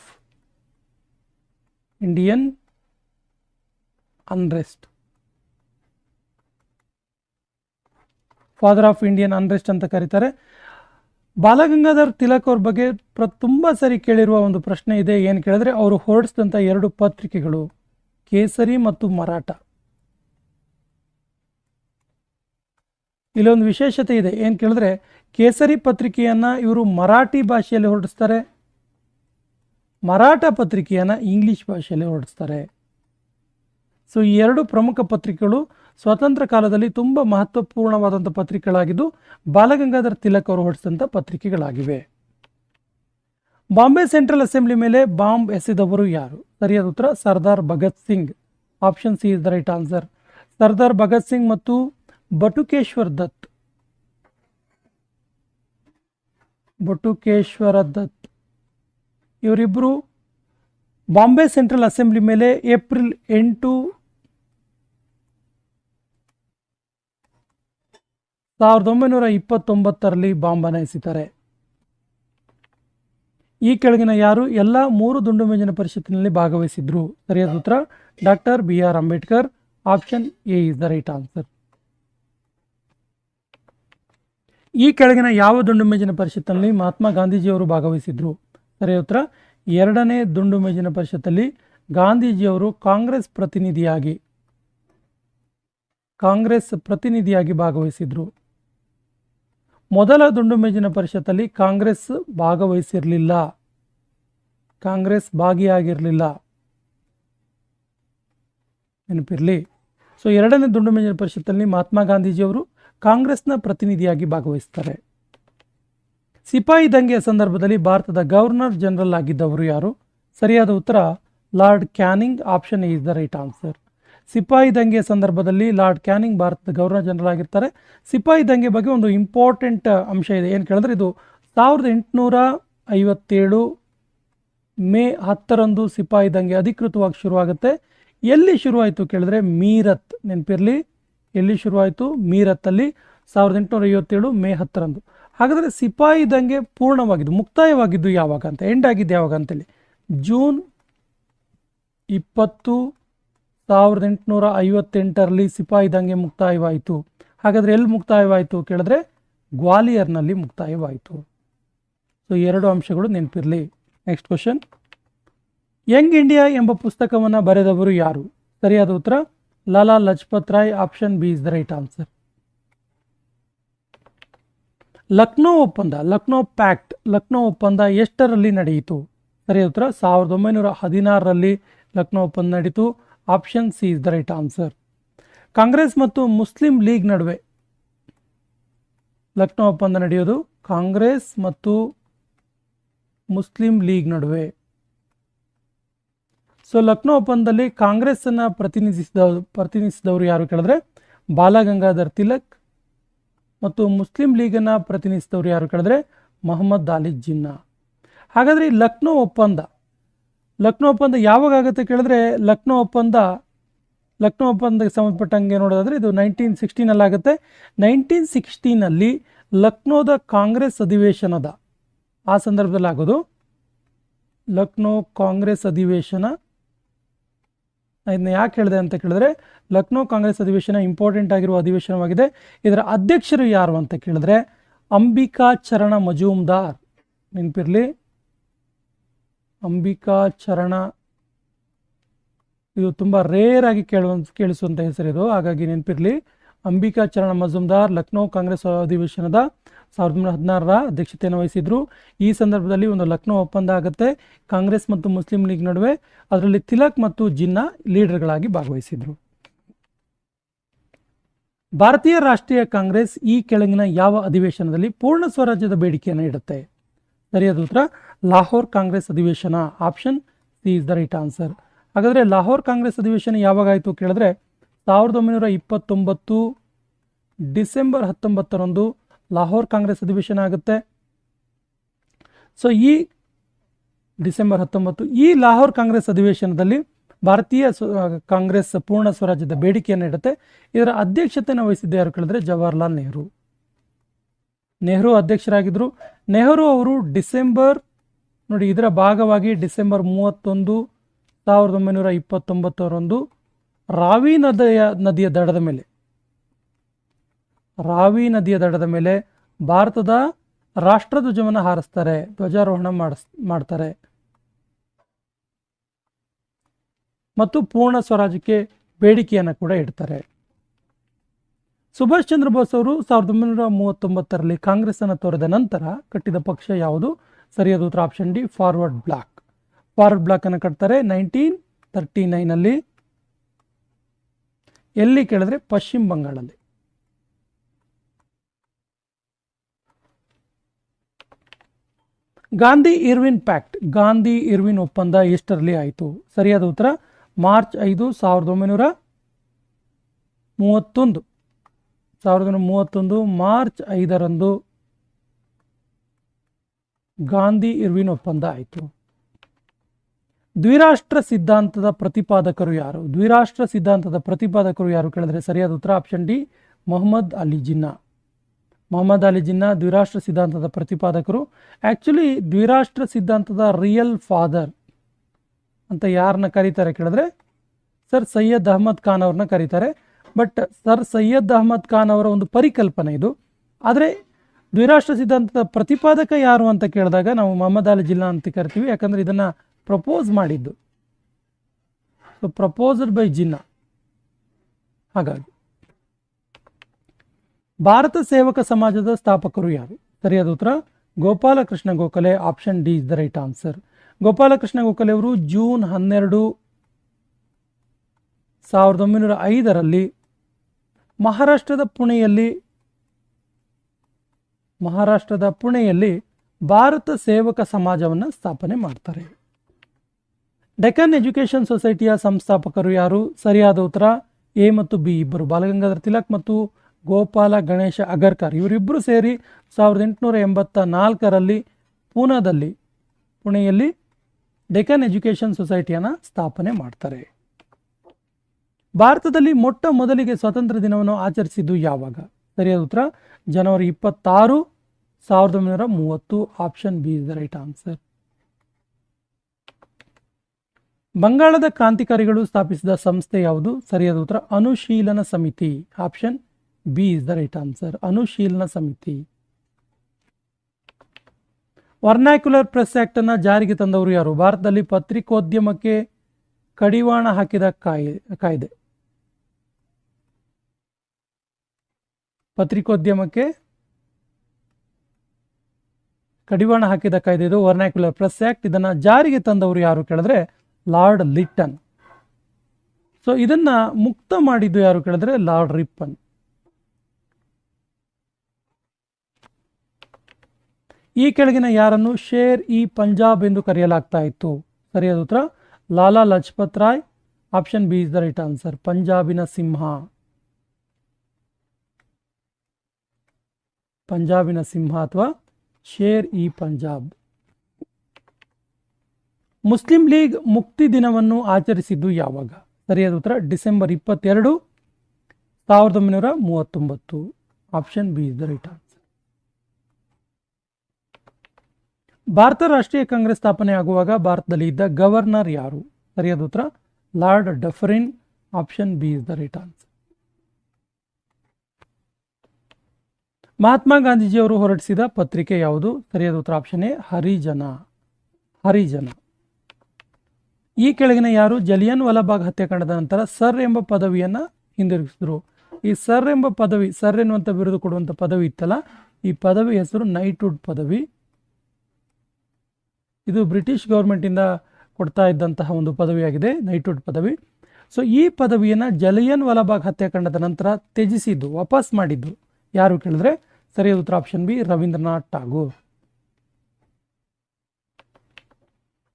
Indian unrest, father of Indian unrest ಅಂತ ಕರೀತಾರೆ. ಬಾಲಗಂಗಾಧರ್ ತಿಲಕ್ ಅವ್ರ ಬಗ್ಗೆ ತುಂಬ ಸರಿ ಕೇಳಿರುವ ಒಂದು ಪ್ರಶ್ನೆ ಇದೆ. ಏನು ಕೇಳಿದ್ರೆ, ಅವರು ಹೊರಡಿಸಿದಂಥ 2 ಪತ್ರಿಕೆಗಳು ಕೇಸರಿ ಮತ್ತು ಮರಾಠ. ಇಲ್ಲೊಂದು ವಿಶೇಷತೆ ಇದೆ. ಏನು ಕೇಳಿದ್ರೆ, ಕೇಸರಿ ಪತ್ರಿಕೆಯನ್ನು ಇವರು ಮರಾಠಿ ಭಾಷೆಯಲ್ಲಿ ಹೊರಡಿಸ್ತಾರೆ, ಮರಾಠ ಪತ್ರಿಕೆಯನ್ನು ಇಂಗ್ಲಿಷ್ ಭಾಷೆಯಲ್ಲಿ ಹೊರಡಿಸ್ತಾರೆ. ಸೊ ಈ 2 ಪ್ರಮುಖ ಪತ್ರಿಕೆಗಳು ಸ್ವಾತಂತ್ರ್ಯ ಕಾಲದಲ್ಲಿ ತುಂಬ ಮಹತ್ವಪೂರ್ಣವಾದಂಥ ಪತ್ರಿಕೆಗಳಾಗಿದ್ದು ಬಾಲಗಂಗಾಧರ್ ತಿಲಕ್ ಅವರು ಹೊರಡಿಸಿದಂಥ ಪತ್ರಿಕೆಗಳಾಗಿವೆ. ಬಾಂಬೆ ಸೆಂಟ್ರಲ್ ಅಸೆಂಬ್ಲಿ ಮೇಲೆ ಬಾಂಬ್ ಎಸೆದವರು ಯಾರು? ಸರಿಯಾದ ಉತ್ತರ Sardar Bhagat Singh. Option C is the right answer. Sardar Bhagat Singh ಮತ್ತು ಬಟುಕೇಶ್ವರ ದತ್ ಇವರಿಬ್ಬರು ಬಾಂಬೆ ಸೆಂಟ್ರಲ್ ಅಸೆಂಬ್ಲಿ ಮೇಲೆ ಏಪ್ರಿಲ್ 8, 1929ರಲ್ಲಿ ಬಾಂಬನ್ನು ಎಸೆತಾರೆ. ಈ ಕೆಳಗಿನ ಯಾರು ಎಲ್ಲ 3 ದುಂಡು ಮೇಜಿನ ಪರಿಷತ್ತಿನಲ್ಲಿ ಭಾಗವಹಿಸಿದ್ರು? ಸರಿಯಾದ ಉತ್ತರ doctor BR Ambedkar. Option A is the right answer. ಈ ಕೆಳಗಿನ ಯಾವ ದುಂಡು ಮೇಜಿನ ಪರಿಷತ್ತಿನಲ್ಲಿ ಮಹಾತ್ಮ ಗಾಂಧೀಜಿಯವರು ಭಾಗವಹಿಸಿದ್ರು? ಸರಿಯಾದ ಉತ್ತರ 2ನೇ ದುಂಡು ಮೇಜಿನ ಪರಿಷತ್ತಲ್ಲಿ ಗಾಂಧೀಜಿಯವರು ಕಾಂಗ್ರೆಸ್ ಪ್ರತಿನಿಧಿಯಾಗಿ ಭಾಗವಹಿಸಿದ್ರು. ಮೊದಲ ದುಂಡು ಮೇಜಿನ ಪರಿಷತ್ತಲ್ಲಿ ಕಾಂಗ್ರೆಸ್ ಭಾಗವಹಿಸಿರಲಿಲ್ಲ, ಕಾಂಗ್ರೆಸ್ ಭಾಗಿಯಾಗಿರಲಿಲ್ಲ, ನೆನಪಿರಲಿ. ಸೊ 2ನೇ ದುಂಡು ಮೇಜಿನ ಪರಿಷತ್ತಲ್ಲಿ ಮಹಾತ್ಮ ಗಾಂಧೀಜಿಯವರು ಕಾಂಗ್ರೆಸ್ನ ಪ್ರತಿನಿಧಿಯಾಗಿ ಭಾಗವಹಿಸ್ತಾರೆ. ಸಿಪಾಯಿ ದಂಗೆಯ ಸಂದರ್ಭದಲ್ಲಿ ಭಾರತದ ಗವರ್ನರ್ ಜನರಲ್ ಆಗಿದ್ದವರು ಯಾರು? ಸರಿಯಾದ ಉತ್ತರ Lord Canning. Option A is the right answer. ಸಿಪಾಯಿ ದಂಗೆಯ ಸಂದರ್ಭದಲ್ಲಿ ಲಾರ್ಡ್ ಕ್ಯಾನಿಂಗ್ ಭಾರತದ ಗವರ್ನರ್ ಜನರಲ್ ಆಗಿರ್ತಾರೆ. ಸಿಪಾಯಿ ದಂಗೆ ಬಗ್ಗೆ ಒಂದು ಇಂಪಾರ್ಟೆಂಟ್ ಅಂಶ ಇದೆ. ಏನು ಕೇಳಿದ್ರೆ, ಇದು 1857 ಮೇ 10ರಂದು ಸಿಪಾಯಿ ದಂಗೆ ಅಧಿಕೃತವಾಗಿ ಶುರುವಾಗುತ್ತೆ. ಎಲ್ಲಿ ಶುರುವಾಯಿತು ಕೇಳಿದ್ರೆ ಮೀರತ್, ನೆನಪಿರಲಿ. ಎಲ್ಲಿ ಶುರುವಾಯಿತು? ಮೀರತ್ತಲ್ಲಿ 1857 ಮೇ 10ರಂದು. ಹಾಗಾದರೆ ಸಿಪಾಯಿ ದಂಗೆ ಪೂರ್ಣವಾಗಿದ್ದು, ಮುಕ್ತಾಯವಾಗಿದ್ದು ಯಾವಾಗ ಅಂತ, ಎಂಡ್ ಆಗಿದ್ದು ಯಾವಾಗ ಅಂತೇಳಿ? ಜೂನ್ 20, 1858ರಲ್ಲಿ ಸಿಪಾಯಿ ದಂಗೆ ಮುಕ್ತಾಯವಾಯಿತು. ಹಾಗಾದರೆ ಎಲ್ಲಿ ಮುಕ್ತಾಯವಾಯಿತು ಕೇಳಿದ್ರೆ ಗ್ವಾಲಿಯರ್ನಲ್ಲಿ ಮುಕ್ತಾಯವಾಯಿತು. ಸೊ 2 ಅಂಶಗಳು ನೆನಪಿರಲಿ. ನೆಕ್ಸ್ಟ್ ಕ್ವಶನ್, ಯಂಗ್ ಇಂಡಿಯಾ ಎಂಬ ಪುಸ್ತಕವನ್ನು ಬರೆದವರು ಯಾರು? ಸರಿಯಾದ ಉತ್ತರ Lala Lajpat Rai. Option B is the right answer. Lucknow ಒಪ್ಪಂದ, ಲಕ್ನೋ ಪ್ಯಾಕ್ಟ್, ಲಕ್ನೋ ಒಪ್ಪಂದ ಎಷ್ಟರಲ್ಲಿ ನಡೆಯಿತು? ಸರಿಯಾದ ಉತ್ತರ 1916ರಲ್ಲಿ ಲಕ್ನೋ ಒಪ್ಪಂದ ನಡೀತು. Option C is the right answer. Congress ಮತ್ತು ಮುಸ್ಲಿಂ ಲೀಗ್ ನಡುವೆ ಲಕ್ನೋ ಒಪ್ಪಂದ ನಡೆಯೋದು ಕಾಂಗ್ರೆಸ್ ಮತ್ತು ಮುಸ್ಲಿಂ ಲೀಗ್ ನಡುವೆ. ಸೊ ಲಕ್ನೋ ಒಪ್ಪಂದದಲ್ಲಿ ಕಾಂಗ್ರೆಸ್ ಅನ್ನ ಪ್ರತಿನಿಧಿಸಿದವರು ಯಾರು ಕೇಳಿದ್ರೆ ಬಾಲಗಂಗಾಧರ್ ತಿಲಕ್, ಮತ್ತು ಮುಸ್ಲಿಂ ಲೀಗನ್ನು ಪ್ರತಿನಿಧಿಸಿದವರು ಯಾರು ಕೇಳಿದ್ರೆ ಮೊಹಮ್ಮದ್ ಅಲಿ ಜಿನ್ನಾ. ಹಾಗಾದರೆ ಈ ಲಕ್ನೋ ಒಪ್ಪಂದ ಯಾವಾಗ ಆಗುತ್ತೆ ಕೇಳಿದ್ರೆ ಲಕ್ನೋ ಒಪ್ಪಂದಕ್ಕೆ ಸಂಬಂಧಪಟ್ಟಂಗೆ ನೋಡೋದಾದ್ರೆ ಇದು 1916 ಆಗುತ್ತೆ. 1916 ಲಕ್ನೋದ ಕಾಂಗ್ರೆಸ್ ಅಧಿವೇಶನದ ಆ ಸಂದರ್ಭದಲ್ಲಿ ಆಗೋದು. ಲಕ್ನೋ ಕಾಂಗ್ರೆಸ್ ಅಧಿವೇಶನ ಇದನ್ನ ಯಾಕೆ ಹೇಳಿದೆ ಅಂತ ಕೇಳಿದ್ರೆ ಲಕ್ನೋ ಕಾಂಗ್ರೆಸ್ ಅಧಿವೇಶನ ಇಂಪಾರ್ಟೆಂಟ್ ಆಗಿರುವ ಅಧಿವೇಶನವಾಗಿದೆ. ಇದರ ಅಧ್ಯಕ್ಷರು ಯಾರು ಅಂತ ಕೇಳಿದ್ರೆ ಅಂಬಿಕಾ ಚರಣ ಮಜುಮ್ದಾರ್. ನೆನಪಿರಲಿ, ಅಂಬಿಕಾ ಚರಣ, ಇದು ತುಂಬ ರೇರ್ ಆಗಿ ಕೇಳಿಸುವಂಥ ಹೆಸರಿದು, ಹಾಗಾಗಿ ನೆನಪಿರಲಿ. ಅಂಬಿಕಾ ಚರಣ ಮಜುಮ್ದಾರ್ ಲಕ್ನೋ ಕಾಂಗ್ರೆಸ್ ಅಧಿವೇಶನದ 1916ರ ಅಧ್ಯಕ್ಷತೆಯನ್ನು ವಹಿಸಿದ್ರು. ಈ ಸಂದರ್ಭದಲ್ಲಿ ಒಂದು ಲಕ್ನೋ ಒಪ್ಪಂದ ಆಗುತ್ತೆ ಕಾಂಗ್ರೆಸ್ ಮತ್ತು ಮುಸ್ಲಿಂ ಲೀಗ್ ನಡುವೆ. ಅದರಲ್ಲಿ ತಿಲಕ್ ಮತ್ತು ಜಿನ್ನಾ ಲೀಡರ್ಗಳಾಗಿ ಭಾಗವಹಿಸಿದ್ರು. ಭಾರತೀಯ ರಾಷ್ಟ್ರೀಯ ಕಾಂಗ್ರೆಸ್ ಈ ಕೆಳಗಿನ ಯಾವ ಅಧಿವೇಶನದಲ್ಲಿ ಪೂರ್ಣ ಸ್ವರಾಜ್ಯದ ಬೇಡಿಕೆಯನ್ನು ಇಡುತ್ತೆ? ಸರಿಯಾದ ಉತ್ತರ ಲಾಹೋರ್ ಕಾಂಗ್ರೆಸ್ ಅಧಿವೇಶನ. Option C is the right answer. ಹಾಗಾದರೆ ಲಾಹೋರ್ ಕಾಂಗ್ರೆಸ್ ಅಧಿವೇಶನ ಯಾವಾಗ ಆಯಿತು ಕೇಳಿದ್ರೆ 1929 ಡಿಸೆಂಬರ್ 19ರಂದು ಲಾಹೋರ್ ಕಾಂಗ್ರೆಸ್ ಅಧಿವೇಶನ ಆಗುತ್ತೆ. ಸೊ ಈ ಡಿಸೆಂಬರ್ 19 ಈ ಲಾಹೋರ್ ಕಾಂಗ್ರೆಸ್ ಅಧಿವೇಶನದಲ್ಲಿ ಭಾರತೀಯ ಕಾಂಗ್ರೆಸ್ ಪೂರ್ಣ ಸ್ವರಾಜ್ಯದ ಬೇಡಿಕೆಯನ್ನು ಇಡುತ್ತೆ. ಇದರ ಅಧ್ಯಕ್ಷತೆಯನ್ನು ವಹಿಸಿದ್ದ ಯಾರು ಕೇಳಿದ್ರೆ ಜವಾಹರ್ಲಾಲ್ ನೆಹರು ಅಧ್ಯಕ್ಷರಾಗಿದ್ದರು. ನೆಹರು ಅವರು ಇದರ ಭಾಗವಾಗಿ ಡಿಸೆಂಬರ್ 31, 1929ರಂದು ರಾವಿ ನದಿಯ ದಡದ ಮೇಲೆ ಭಾರತದ ರಾಷ್ಟ್ರಧ್ವಜವನ್ನು ಹಾರಿಸ್ತಾರೆ, ಧ್ವಜಾರೋಹಣ ಮಾಡ್ತಾರೆ ಮತ್ತು ಪೂರ್ಣ ಸ್ವರಾಜ್ಯಕ್ಕೆ ಬೇಡಿಕೆಯನ್ನು ಕೂಡ ಇಡ್ತಾರೆ. ಸುಭಾಷ್ ಚಂದ್ರ ಬೋಸ್ ಅವರು 1939ರಲ್ಲಿ ಕಾಂಗ್ರೆಸ್ ಅನ್ನು ತೊರೆದ ನಂತರ ಕಟ್ಟಿದ ಪಕ್ಷ ಯಾವುದು? ಸರಿಯಾದ ಉತ್ತರ ಆಪ್ಷನ್ ಡಿ ಫಾರ್ವರ್ಡ್ ಬ್ಲಾಕ್ ಅನ್ನು ಕಟ್ತಾರೆ 1939ನಲ್ಲಿ. ಎಲ್ಲಿ ಕೇಳಿದ್ರೆ ಪಶ್ಚಿಮ ಬಂಗಾಳದಲ್ಲಿ. ಗಾಂಧಿ ಇರ್ವಿನ್ ಒಪ್ಪಂದ ಎಷ್ಟರಲ್ಲಿ ಆಯಿತು? ಸರಿಯಾದ ಉತ್ತರ ಮಾರ್ಚ್ 5, 1931 ಮಾರ್ಚ್ 5ರಂದು ಗಾಂಧಿ ಇರ್ವಿನ್ ಒಪ್ಪಂದ ಆಯಿತು. ದ್ವಿರಾಷ್ಟ್ರ ಸಿದ್ಧಾಂತದ ಪ್ರತಿಪಾದಕರು ಯಾರು ಕೇಳಿದ್ರೆ ಸರಿಯಾದ ಉತ್ತರ ಆಪ್ಷನ್ ಡಿ ಮೊಹಮ್ಮದ್ ಅಲಿ ಜಿನ್ನಾ ದ್ವಿರಾಷ್ಟ್ರ ಸಿದ್ಧಾಂತದ ಪ್ರತಿಪಾದಕರು. ಆ್ಯಕ್ಚುಲಿ ದ್ವಿರಾಷ್ಟ್ರ ಸಿದ್ಧಾಂತದ ರಿಯಲ್ ಫಾದರ್ ಅಂತ ಯಾರನ್ನ ಕರೀತಾರೆ ಕೇಳಿದ್ರೆ ಸರ್ ಸೈಯದ್ ಅಹಮದ್ ಖಾನ್ ಅವ್ರನ್ನ ಕರೀತಾರೆ. ಬಟ್ ಸರ್ ಸೈಯದ್ ಅಹಮದ್ ಖಾನ್ ಅವರ ಒಂದು ಪರಿಕಲ್ಪನೆ ಇದು. ಆದರೆ ದ್ವಿರಾಷ್ಟ್ರ ಸಿದ್ಧಾಂತದ ಪ್ರತಿಪಾದಕ ಯಾರು ಅಂತ ಕೇಳಿದಾಗ ನಾವು ಮೊಹಮ್ಮದ್ ಅಲಿ ಜಿನ್ನಾ ಅಂತ ಕರಿತೀವಿ, ಯಾಕಂದರೆ ಇದನ್ನು ಪ್ರಪೋಸ್ ಮಾಡಿದ್ದು. So proposed by Jinnah. ಹಾಗಾಗಿ ಭಾರತ ಸೇವಕ ಸಮಾಜದ ಸ್ಥಾಪಕರು ಯಾರು? ಸರಿಯಾದ ಉತ್ತರ Gopalakrishna Gokhale. Option D is the right answer. Gopalakrishna Gokhale ಅವರು ಜೂನ್ 12, 1905ರಲ್ಲಿ ಮಹಾರಾಷ್ಟ್ರದ ಪುಣೆಯಲ್ಲಿ ಭಾರತ ಸೇವಕ ಸಮಾಜವನ್ನು ಸ್ಥಾಪನೆ ಮಾಡ್ತಾರೆ. ಡೆಕ್ಕನ್ ಎಜುಕೇಷನ್ ಸೊಸೈಟಿಯ ಸಂಸ್ಥಾಪಕರು ಯಾರು? ಸರಿಯಾದ ಉತ್ತರ ಎ ಮತ್ತು ಬಿ ಇಬ್ಬರು, ಬಾಲಗಂಗಾಧರ್ ತಿಲಕ್ ಮತ್ತು ಗೋಪಾಲ ಗಣೇಶ ಅಗರ್ಕರ್. ಇವರಿಬ್ಬರು ಸೇರಿ 1884ರಲ್ಲಿ ಪುಣೆಯಲ್ಲಿ ಡೆಕ್ಕನ್ ಎಜುಕೇಷನ್ ಸೊಸೈಟಿಯನ್ನು ಸ್ಥಾಪನೆ ಮಾಡ್ತಾರೆ. ಭಾರತದಲ್ಲಿ ಮೊಟ್ಟ ಮೊದಲಿಗೆ ಸ್ವಾತಂತ್ರ್ಯ ದಿನವನ್ನು ಆಚರಿಸಿದ್ದು ಯಾವಾಗ? ಸರಿಯಾದ ಉತ್ತರ ಜನವರಿ 26, 1930. Option B is the right answer. ಬಂಗಾಳದ ಕ್ರಾಂತಿಕಾರಿಗಳು ಸ್ಥಾಪಿಸಿದ ಸಂಸ್ಥೆ ಯಾವುದು? ಸರಿಯಾದ ಉತ್ತರ Anushilan Samiti. Option B is the right answer. Anushilan Samiti. Vernacular press act ಅನ್ನು ಜಾರಿಗೆ ತಂದವರು ಯಾರು? ಭಾರತದಲ್ಲಿ ಪತ್ರಿಕೋದ್ಯಮಕ್ಕೆ ಕಡಿವಾಣ ಹಾಕಿದ ಕಾಯ್ದೆ. ಪತ್ರಿಕೋದ್ಯಮಕ್ಕೆ ಕಡಿವಾಣ ಹಾಕಿದ ಕಾಯ್ದೆ ಇದು, ವರ್ನಾಕ್ಯುಲರ್ ಪ್ರೆಸ್ ಆಕ್ಟ್. ಇದನ್ನ ಜಾರಿಗೆ ತಂದವರು ಯಾರು ಕೇಳಿದ್ರೆ ಲಾರ್ಡ್ ಲಿಟ್ಟನ್. ಸೊ ಇದನ್ನ ಮುಕ್ತ ಮಾಡಿದ್ದು ಯಾರು ಕೇಳಿದ್ರೆ ಲಾರ್ಡ್ ರಿಪ್ಪನ್. ಈ ಕೆಳಗಿನ ಯಾರನ್ನು ಶೇರ್ ಇ ಪಂಜಾಬ್ ಎಂದು ಕರೆಯಲಾಗ್ತಾ ಇತ್ತು? ಸರಿಯಾದ ಉತ್ತರ Lala Lajpat Rai. Option B is the right answer. ಪಂಜಾಬಿನ ಸಿಂಹ, ಪಂಜಾಬಿನ ಸಿಂಹ ಅಥವಾ ಶೇರ್ ಇ ಪಂಜಾಬ್. ಮುಸ್ಲಿಂ ಲೀಗ್ ಮುಕ್ತಿ ದಿನವನ್ನು ಆಚರಿಸಿದ್ದು ಯಾವಾಗ? ಸರಿಯಾದ ಉತ್ತರ December 22, 1939. Option B is the right answer. ಭಾರತ ರಾಷ್ಟ್ರೀಯ ಕಾಂಗ್ರೆಸ್ ಸ್ಥಾಪನೆ ಆಗುವಾಗ ಭಾರತದಲ್ಲಿ ಇದ್ದ ಗವರ್ನರ್ ಯಾರು? ಸರಿಯಾದ ಉತ್ತರ Lord Dufferin. Option B is the right answer. Mahatma ಗಾಂಧೀಜಿಯವರು ಹೊರಡಿಸಿದ ಪತ್ರಿಕೆ ಯಾವುದು? ಸರಿಯಾದ ಉತ್ತರ ಆಪ್ಷನ್ ಎ ಹರಿಜನ. ಹರಿಜನ. ಈ ಕೆಳಗಿನ ಯಾರು ಜಲಿಯನ್ ವಾಲಾಬಾಗ್ ಹತ್ಯಾಕಾಂಡದ ನಂತರ ಸರ್ ಎಂಬ ಪದವಿಯನ್ನ ಹಿಂದಿರುಗಿಸಿದ್ರು? ಈ ಸರ್ ಎಂಬ ಪದವಿ, ಸರ್ ಎನ್ನುವಂತ ಬಿರುದು ಕೊಡುವಂತ ಪದವಿ ಇತ್ತಲ್ಲ, ಈ ಪದವಿ ಹೆಸರು ನೈಟ್ಹುಡ್ ಪದವಿ. ಇದು ಬ್ರಿಟಿಷ್ ಗೌರ್ಮೆಂಟ್ ಇಂದ ಕೊಡ್ತಾ ಇದ್ದಂತಹ ಒಂದು ಪದವಿಯಾಗಿದೆ, ನೈಟ್ಹುಡ್ ಪದವಿ. ಸೊ ಈ ಪದವಿಯನ್ನ ಜಲಿಯನ್ ವಾಲಾಬಾಗ್ ಹತ್ಯಾಕಾಂಡದ ನಂತರ ತ್ಯಜಿಸಿದ್ದು, ವಾಪಸ್ ಮಾಡಿದ್ದು ಯಾರು ಕೇಳಿದ್ರೆ ಸರಿಯಾದ ಉತ್ತರ ಆಪ್ಷನ್ ಬಿ ರವೀಂದ್ರನಾಥ್ ಟಾಗೋರ್.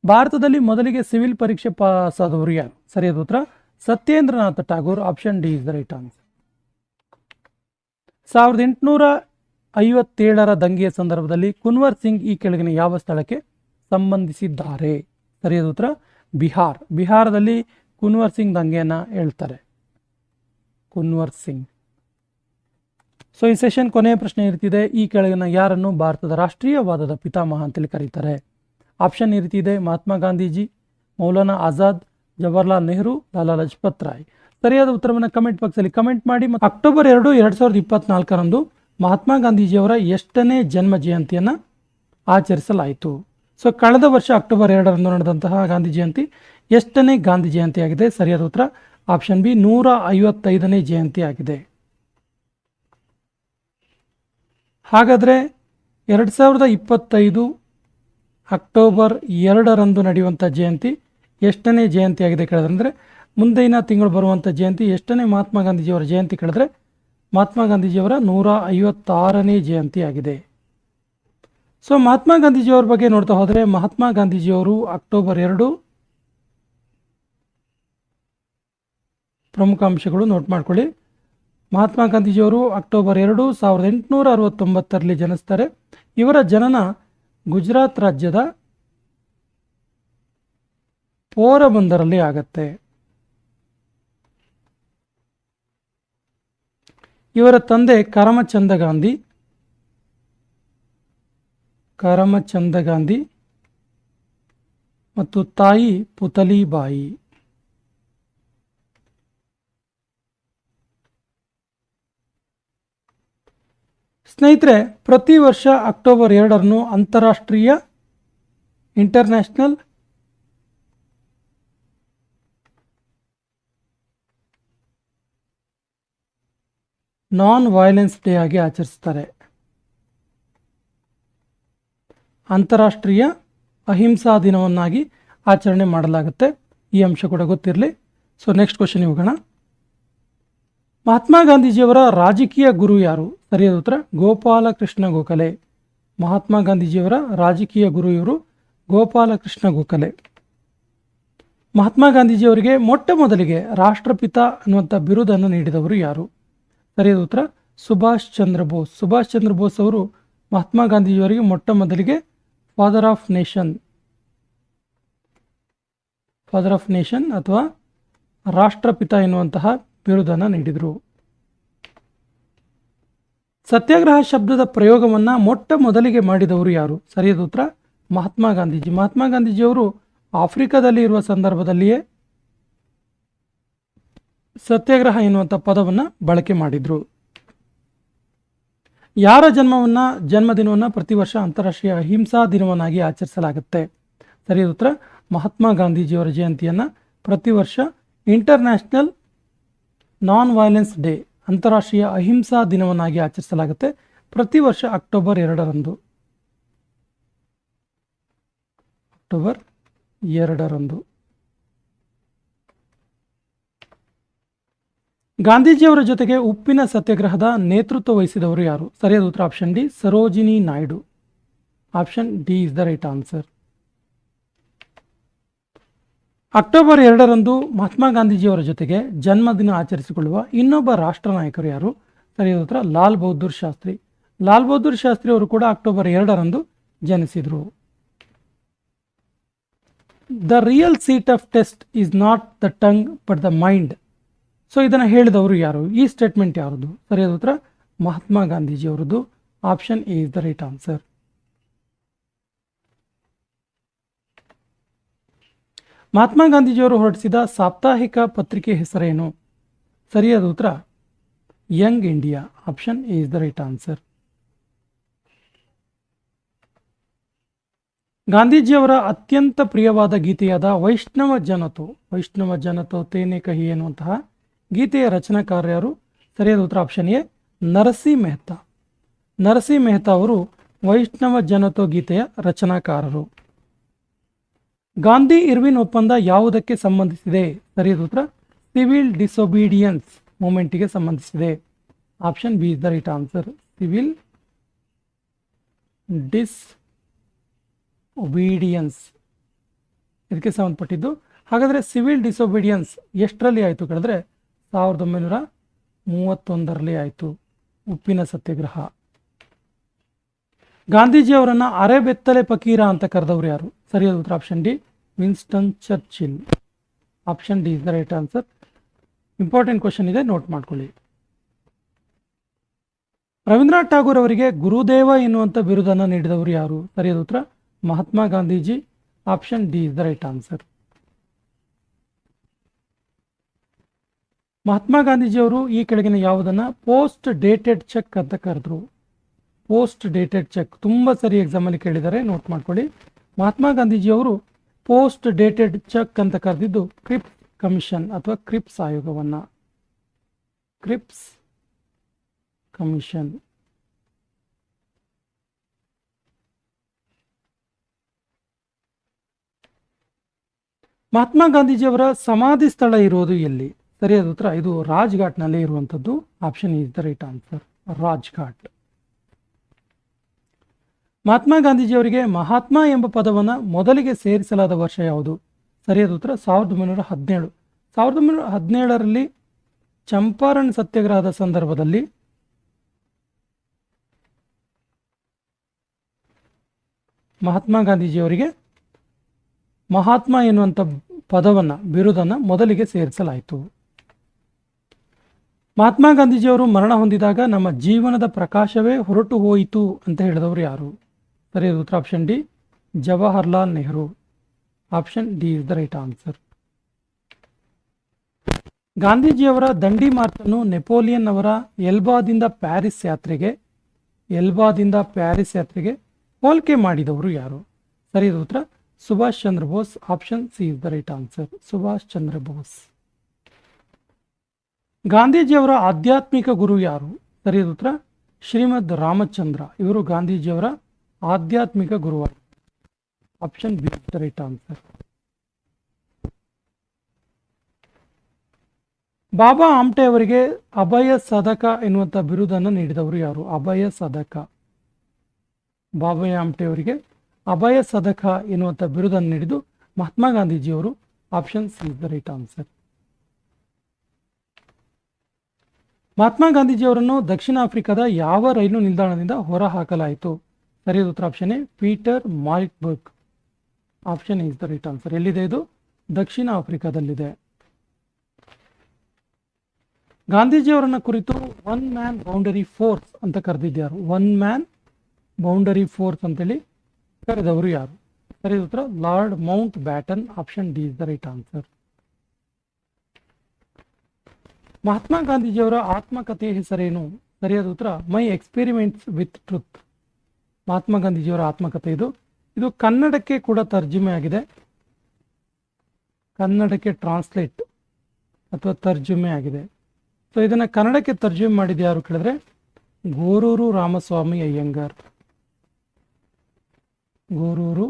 ಭಾರತದಲ್ಲಿ ಮೊದಲಿಗೆ ಸಿವಿಲ್ ಪರೀಕ್ಷೆ ಪಾಸ್ ಆದವರು ಯಾರು? ಸರಿಯಾದ ಉತ್ತರ Satyendranath Tagore. Option D is the right answer. 1857 ದಂಗೆಯ ಸಂದರ್ಭದಲ್ಲಿ ಕುನ್ವರ್ ಸಿಂಗ್ ಈ ಕೆಳಗಿನ ಯಾವ ಸ್ಥಳಕ್ಕೆ ಸಂಬಂಧಿಸಿದ್ದಾರೆ? ಸರಿಯಾದ ಉತ್ತರ ಬಿಹಾರ್. ಬಿಹಾರದಲ್ಲಿ ಕುನ್ವರ್ ಸಿಂಗ್ ದಂಗೆಯನ್ನ ಹೇಳ್ತಾರೆ, ಕುನ್ವರ್ ಸಿಂಗ್. ಸೊ ಈ ಸೆಷನ್ ಕೊನೆಯ ಪ್ರಶ್ನೆ ಇರ್ತಿದೆ, ಈ ಕೆಳಗಿನ ಯಾರನ್ನು ಭಾರತದ ರಾಷ್ಟ್ರೀಯವಾದದ ಪಿತಾಮಹ ಅಂತೇಳಿ ಕರೀತಾರೆ? ಆಪ್ಷನ್ ಈ ರೀತಿ ಇದೆ: ಮಹಾತ್ಮ ಗಾಂಧೀಜಿ, ಮೌಲಾನಾ ಆಜಾದ್, ಜವಾಹರ್ಲಾಲ್ ನೆಹರು, ಲಾಲಾ ಲಜಪತ್ ರಾಯ್. ಸರಿಯಾದ ಉತ್ತರವನ್ನು ಕಮೆಂಟ್ ಬಾಕ್ಸಲ್ಲಿ ಕಮೆಂಟ್ ಮಾಡಿ. ಮತ್ತು ಅಕ್ಟೋಬರ್ 2, 2024 ಮಹಾತ್ಮ ಗಾಂಧೀಜಿಯವರ ಎಷ್ಟನೇ ಜನ್ಮ ಜಯಂತಿಯನ್ನು ಆಚರಿಸಲಾಯಿತು? ಸೊ ಕಳೆದ ವರ್ಷ ಅಕ್ಟೋಬರ್ 2 ನಡೆದಂತಹ ಗಾಂಧಿ ಜಯಂತಿ ಎಷ್ಟನೇ ಗಾಂಧಿ ಜಯಂತಿ ಆಗಿದೆ? ಸರಿಯಾದ ಉತ್ತರ ಆಪ್ಷನ್ ಬಿ 155ನೇ ಜಯಂತಿ ಆಗಿದೆ. ಹಾಗಾದರೆ 2025 ಅಕ್ಟೋಬರ್ 2 ನಡೆಯುವಂಥ ಜಯಂತಿ ಎಷ್ಟನೇ ಜಯಂತಿ ಆಗಿದೆ ಕೇಳಿದ್ರೆ, ಮುಂದಿನ ತಿಂಗಳು ಬರುವಂಥ ಜಯಂತಿ ಎಷ್ಟನೇ ಮಹಾತ್ಮ ಗಾಂಧೀಜಿಯವರ ಜಯಂತಿ ಕೇಳಿದ್ರೆ ಮಹಾತ್ಮ ಗಾಂಧೀಜಿಯವರ 156ನೇ ಜಯಂತಿ ಆಗಿದೆ. ಸೊ ಮಹಾತ್ಮ ಗಾಂಧೀಜಿಯವರ ಬಗ್ಗೆ ನೋಡ್ತಾ ಹೋದರೆ, ಮಹಾತ್ಮ ಗಾಂಧೀಜಿಯವರು ಅಕ್ಟೋಬರ್ 2 ಪ್ರಮುಖ ಅಂಶಗಳು ನೋಟ್ ಮಾಡ್ಕೊಳ್ಳಿ. ಮಹಾತ್ಮ ಗಾಂಧೀಜಿಯವರು ಅಕ್ಟೋಬರ್ 2, 1869 ಜನಿಸ್ತಾರೆ. ಇವರ ಜನನ ಗುಜರಾತ್ ರಾಜ್ಯದ ಪೋರಬಂದರಲ್ಲಿ ಆಗತ್ತೆ. ಇವರ ತಂದೆ ಕರಮಚಂದ ಗಾಂಧಿ ಮತ್ತು ತಾಯಿ ಪುತಲಿಬಾಯಿ. ಸ್ನೇಹಿತರೆ, ಪ್ರತಿ ವರ್ಷ ಅಕ್ಟೋಬರ್ 2 ಅಂತಾರಾಷ್ಟ್ರೀಯ ಇಂಟರ್ನ್ಯಾಷನಲ್ ನಾನ್ ವೈಲೆನ್ಸ್ ಡೇ ಆಗಿ ಆಚರಿಸ್ತಾರೆ. ಅಂತಾರಾಷ್ಟ್ರೀಯ ಅಹಿಂಸಾ ದಿನವನ್ನಾಗಿ ಆಚರಣೆ ಮಾಡಲಾಗುತ್ತೆ. ಈ ಅಂಶ ಕೂಡ ಗೊತ್ತಿರಲಿ. ಸೊ ನೆಕ್ಸ್ಟ್ ಕ್ವಶನ್ ಹೋಗೋಣ. ಮಹಾತ್ಮ ಗಾಂಧೀಜಿಯವರ ರಾಜಕೀಯ ಗುರು ಯಾರು? ಸರಿಯಾದ ಉತ್ತರ ಗೋಪಾಲಕೃಷ್ಣ ಗೋಖಲೆ. ಮಹಾತ್ಮ ಗಾಂಧೀಜಿಯವರ ರಾಜಕೀಯ ಗುರು ಇವರು ಗೋಪಾಲಕೃಷ್ಣ ಗೋಖಲೆ. ಮಹಾತ್ಮ ಗಾಂಧೀಜಿಯವರಿಗೆ ಮೊಟ್ಟ ಮೊದಲಿಗೆ ರಾಷ್ಟ್ರಪಿತ ಅನ್ನುವಂಥ ಬಿರುದನ್ನು ನೀಡಿದವರು ಯಾರು? ಸರಿಯಾದ ಉತ್ತರ ಸುಭಾಷ್ ಚಂದ್ರ ಬೋಸ್. ಸುಭಾಷ್ ಚಂದ್ರ ಬೋಸ್ ಅವರು ಮಹಾತ್ಮ ಗಾಂಧೀಜಿಯವರಿಗೆ ಮೊಟ್ಟ ಮೊದಲಿಗೆ ಫಾದರ್ ಆಫ್ ನೇಷನ್ ಅಥವಾ ರಾಷ್ಟ್ರಪಿತ ಎನ್ನುವಂತಹ ಬಿರುದನ್ನು ನೀಡಿದರು. ಸತ್ಯಾಗ್ರಹ ಶಬ್ದದ ಪ್ರಯೋಗವನ್ನು ಮೊಟ್ಟ ಮೊದಲಿಗೆ ಮಾಡಿದವರು ಯಾರು? ಸರಿಯಾದ ಉತ್ತರ ಮಹಾತ್ಮ ಗಾಂಧೀಜಿ. ಮಹಾತ್ಮ ಗಾಂಧೀಜಿಯವರು ಆಫ್ರಿಕಾದಲ್ಲಿ ಇರುವ ಸಂದರ್ಭದಲ್ಲಿಯೇ ಸತ್ಯಾಗ್ರಹ ಎನ್ನುವಂಥ ಪದವನ್ನು ಬಳಕೆ ಮಾಡಿದರು. ಯಾರ ಜನ್ಮದಿನವನ್ನು ಪ್ರತಿ ವರ್ಷ ಅಂತಾರಾಷ್ಟ್ರೀಯ ಅಹಿಂಸಾ ದಿನವನ್ನಾಗಿ ಆಚರಿಸಲಾಗುತ್ತೆ? ಸರಿಯಾದ ಉತ್ತರ ಮಹಾತ್ಮ ಗಾಂಧೀಜಿಯವರ ಜಯಂತಿಯನ್ನು ಪ್ರತಿ ವರ್ಷ ಇಂಟರ್ನ್ಯಾಷನಲ್ ನಾನ್ ವೈಲೆನ್ಸ್ ಡೇ, ಅಂತಾರಾಷ್ಟ್ರೀಯ ಅಹಿಂಸಾ ದಿನವನ್ನಾಗಿ ಆಚರಿಸಲಾಗುತ್ತೆ ಪ್ರತಿ ವರ್ಷ ಅಕ್ಟೋಬರ್ 2. ಅಕ್ಟೋಬರ್ 2ರಂದು. ಗಾಂಧೀಜಿಯವರ ಜೊತೆಗೆ ಉಪ್ಪಿನ ಸತ್ಯಾಗ್ರಹದ ನೇತೃತ್ವ ವಹಿಸಿದವರು ಯಾರು? ಸರಿಯಾದ ಉತ್ತರ option D, Sarojini Naidu. Option D is the right answer. October 2ರಂದು ಮಹಾತ್ಮ ಗಾಂಧೀಜಿಯವರ ಜೊತೆಗೆ ಜನ್ಮದಿನ ಆಚರಿಸಿಕೊಳ್ಳುವ ಇನ್ನೊಬ್ಬ ರಾಷ್ಟ್ರ ನಾಯಕರು ಯಾರು? ಸರಿಯಾದ ಉತ್ತರ ಲಾಲ್ ಬಹದ್ದೂರ್ ಶಾಸ್ತ್ರಿ. ಲಾಲ್ ಬಹದ್ದೂರ್ ಶಾಸ್ತ್ರಿ ಅವರು ಕೂಡ ಅಕ್ಟೋಬರ್ 2ರಂದು ಜನಿಸಿದರು. The real seat of taste is not the tongue but the mind. So ಇದನ್ನು ಹೇಳಿದವರು ಯಾರು? ಈ ಸ್ಟೇಟ್ಮೆಂಟ್ ಯಾರದು? ಸರಿಯಾದ ಉತ್ತರ ಮಹಾತ್ಮ ಗಾಂಧೀಜಿಯವರದ್ದು. Option A is the right answer. Mahatma ಗಾಂಧೀಜಿಯವರು ಹೊರಡಿಸಿದ ಸಾಪ್ತಾಹಿಕ ಪತ್ರಿಕೆ ಹೆಸರೇನು? ಸರಿಯಾದ ಉತ್ತರ Young India. Option A is the right answer. ಗಾಂಧೀಜಿಯವರ ಅತ್ಯಂತ ಪ್ರಿಯವಾದ ಗೀತೆಯಾದ ವೈಷ್ಣವ ಜನತೋ ತೇನೆ ಕಹಿ ಎನ್ನುವಂತಹ ಗೀತೆಯ ರಚನಾಕಾರ ಯಾರು? ಸರಿಯಾದ ಉತ್ತರ ಆಪ್ಷನ್ ಎ ನರಸಿ ಮೆಹ್ತಾ. ನರಸಿ ಮೆಹ್ತಾ ಅವರು ವೈಷ್ಣವ ಜನತೋ ಗೀತೆಯ ರಚನಾಕಾರರು. ಗಾಂಧಿ ಇರ್ವಿನ್ ಒಪ್ಪಂದ ಯಾವುದಕ್ಕೆ ಸಂಬಂಧಿಸಿದೆ? ಸರಿಯಾದ ಉತ್ತರ ಸಿವಿಲ್ ಡಿಸೊಬೀಡಿಯನ್ಸ್ ಮೂವ್ಮೆಂಟ್ಗೆ ಸಂಬಂಧಿಸಿದೆ. Option B is the right answer. Civil disobedience ಇದಕ್ಕೆ ಸಂಬಂಧಪಟ್ಟಿದ್ದು. ಹಾಗಾದರೆ ಸಿವಿಲ್ ಡಿಸೊಬೀಡಿಯನ್ಸ್ ಎಷ್ಟರಲ್ಲಿ ಆಯಿತು ಕೇಳಿದ್ರೆ 1931ರಲ್ಲಿ ಆಯಿತು, ಉಪ್ಪಿನ ಸತ್ಯಾಗ್ರಹ. ಗಾಂಧೀಜಿಯವರನ್ನು ಅರೆಬೆತ್ತಲೆ ಫಕೀರ ಅಂತ ಕರೆದವರು ಯಾರು? ಸರಿಯಾದ ಉತ್ತರ option D Winston Churchill. Option D is the right answer. Important question ಇದೆ, ನೋಟ್ ಮಾಡ್ಕೊಳ್ಳಿ. ರವೀಂದ್ರನಾಥ್ ಠಾಗೂರ್ ಅವರಿಗೆ ಗುರುದೇವ ಎನ್ನುವಂಥ ಬಿರುದನ್ನು ನೀಡಿದವರು ಯಾರು? ಸರಿಯಾದ ಉತ್ತರ Mahatma Gandhiji. Option D is the right answer. Mahatma ಗಾಂಧೀಜಿಯವರು ಈ ಕೆಳಗಿನ ಯಾವುದನ್ನು ಪೋಸ್ಟ್ ಡೇಟೆಡ್ ಚೆಕ್ ಅಂತ ಕರೆದ್ರು? ಪೋಸ್ಟ್ ಡೇಟೆಡ್ ಚೆಕ್ ತುಂಬ ಸರಿ ಎಕ್ಸಾಮಲ್ಲಿ ಕೇಳಿದ್ದಾರೆ, ನೋಟ್ ಮಾಡ್ಕೊಳ್ಳಿ. ಮಹಾತ್ಮ ಗಾಂಧೀಜಿಯವರು ಪೋಸ್ಟ್ ಡೇಟೆಡ್ ಚೆಕ್ ಅಂತ ಕರೆದಿದ್ದು ಕ್ರಿಪ್ಸ್ ಕಮಿಷನ್ ಅಥವಾ ಕ್ರಿಪ್ಸ್ ಆಯೋಗವನ್ನು. Cripps commission. ಮಹಾತ್ಮ ಗಾಂಧೀಜಿಯವರ ಸಮಾಧಿ ಸ್ಥಳ ಇರೋದು ಎಲ್ಲಿ? ಸರಿಯಾದ ಉತ್ತರ ಇದು ರಾಜ್ಘಾಟ್ನಲ್ಲಿ ಇರುವಂಥದ್ದು. Option is the right answer, Rajghat. Mahatma ಗಾಂಧೀಜಿಯವರಿಗೆ ಮಹಾತ್ಮ ಎಂಬ ಪದವನ್ನು ಮೊದಲಿಗೆ ಸೇರಿಸಲಾದ ವರ್ಷ ಯಾವುದು? ಸರಿಯಾದ ಉತ್ತರ 1917. 1917ರಲ್ಲಿ ಚಂಪಾರಣ್ ಸತ್ಯಾಗ್ರಹದ ಸಂದರ್ಭದಲ್ಲಿ ಮಹಾತ್ಮ ಗಾಂಧೀಜಿಯವರಿಗೆ ಮಹಾತ್ಮ ಎನ್ನುವಂಥ ಪದವನ್ನು ಬಿರುದನ್ನು ಮೊದಲಿಗೆ ಸೇರಿಸಲಾಯಿತು. ಮಹಾತ್ಮ ಗಾಂಧೀಜಿಯವರು ಮರಣ ಹೊಂದಿದಾಗ ನಮ್ಮ ಜೀವನದ ಪ್ರಕಾಶವೇ ಹೊರಟು ಹೋಯಿತು ಅಂತ ಹೇಳಿದವರು ಯಾರು? ಸರಿಯಾದ ಉತ್ತರ option D Jawaharlal Nehru. Option D is the right answer. ಗಾಂಧೀಜಿಯವರ ದಂಡಿ ಮಾರ್ಚನ್ನು ನೆಪೋಲಿಯನ್ ಅವರ ಎಲ್ಬಾದಿಂದ ಪ್ಯಾರಿಸ್ ಯಾತ್ರೆಗೆ ಹೋಲಿಕೆ ಮಾಡಿದವರು ಯಾರು? ಸರಿಯಾದ ಉತ್ತರ Subhash Chandra Bose. Option C is the right answer, Subhash Chandra Bose. ಗಾಂಧೀಜಿಯವರ ಆಧ್ಯಾತ್ಮಿಕ ಗುರು ಯಾರು? ಸರಿಯಾದ ಉತ್ತರ ಶ್ರೀಮದ್ ರಾಮಚಂದ್ರ. ಇವರು ಗಾಂಧೀಜಿಯವರ ಆಧ್ಯಾತ್ಮಿಕ ಗುರುವಾರು. Option B is the right answer. Baba Amte ಅವರಿಗೆ ಅಭಯ ಸಾಧಕ ಎನ್ನುವಂಥ ಬಿರುದನ್ನು ನೀಡಿದವರು ಯಾರು? ಅಭಯ ಸಾಧಕ. ಬಾಬಾ ಆಮ್ಟೆ ಅವರಿಗೆ ಅಭಯ ಸಾಧಕ ಎನ್ನುವಂಥ ಬಿರುದನ್ನು ನೀಡಿದ್ದು ಮಹಾತ್ಮ ಗಾಂಧೀಜಿಯವರು. Option C is the right answer. Mahatma ಗಾಂಧೀಜಿಯವರನ್ನು ದಕ್ಷಿಣ ಆಫ್ರಿಕಾದ ಯಾವ ರೈಲು ನಿಲ್ದಾಣದಿಂದ ಹೊರಹಾಕಲಾಯಿತು? ಸರಿಯಾದ ಉತ್ತರ option A Peter Maritzburg. Option is the right answer. ಎಲ್ಲಿದೆ ಇದು? ದಕ್ಷಿಣ ಆಫ್ರಿಕಾದಲ್ಲಿದೆ. ಗಾಂಧೀಜಿಯವರನ್ನ ಕುರಿತು ಒನ್ ಮ್ಯಾನ್ ಬೌಂಡರಿ ಫೋರ್ಸ್ ಅಂತ ಕರೆದಿದ್ಯಾರು? ಒನ್ ಮ್ಯಾನ್ ಬೌಂಡರಿ ಫೋರ್ಸ್ ಅಂತೇಳಿ ಕರೆದವರು ಯಾರು? ಸರಿಯಾದ ಉತ್ತರ lord Mount baton. Option D is the right answer. Mahatma ಗಾಂಧೀಜಿಯವರ ಆತ್ಮಕಥೆಯ ಹೆಸರೇನು? ಸರಿಯಾದ ಉತ್ತರ ಮೈ ಎಕ್ಸ್ಪೆರಿಮೆಂಟ್ಸ್ ವಿತ್ ಟ್ರುತ್. ಮಹಾತ್ಮ ಗಾಂಧೀಜಿಯವರ ಆತ್ಮಕಥೆ ಇದು ಕನ್ನಡಕ್ಕೆ ಕೂಡ ತರ್ಜುಮೆ ಆಗಿದೆ. ಕನ್ನಡಕ್ಕೆ ಟ್ರಾನ್ಸ್ಲೇಟ್ ಅಥವಾ ತರ್ಜುಮೆ ಆಗಿದೆ. ಸೊ ಇದನ್ನು ಕನ್ನಡಕ್ಕೆ ತರ್ಜುಮೆ ಮಾಡಿದ್ದು ಯಾರು ಕೇಳಿದ್ರೆ ಗೋರೂರು ರಾಮಸ್ವಾಮಿ ಅಯ್ಯಂಗಾರ್. ಗೋರೂರು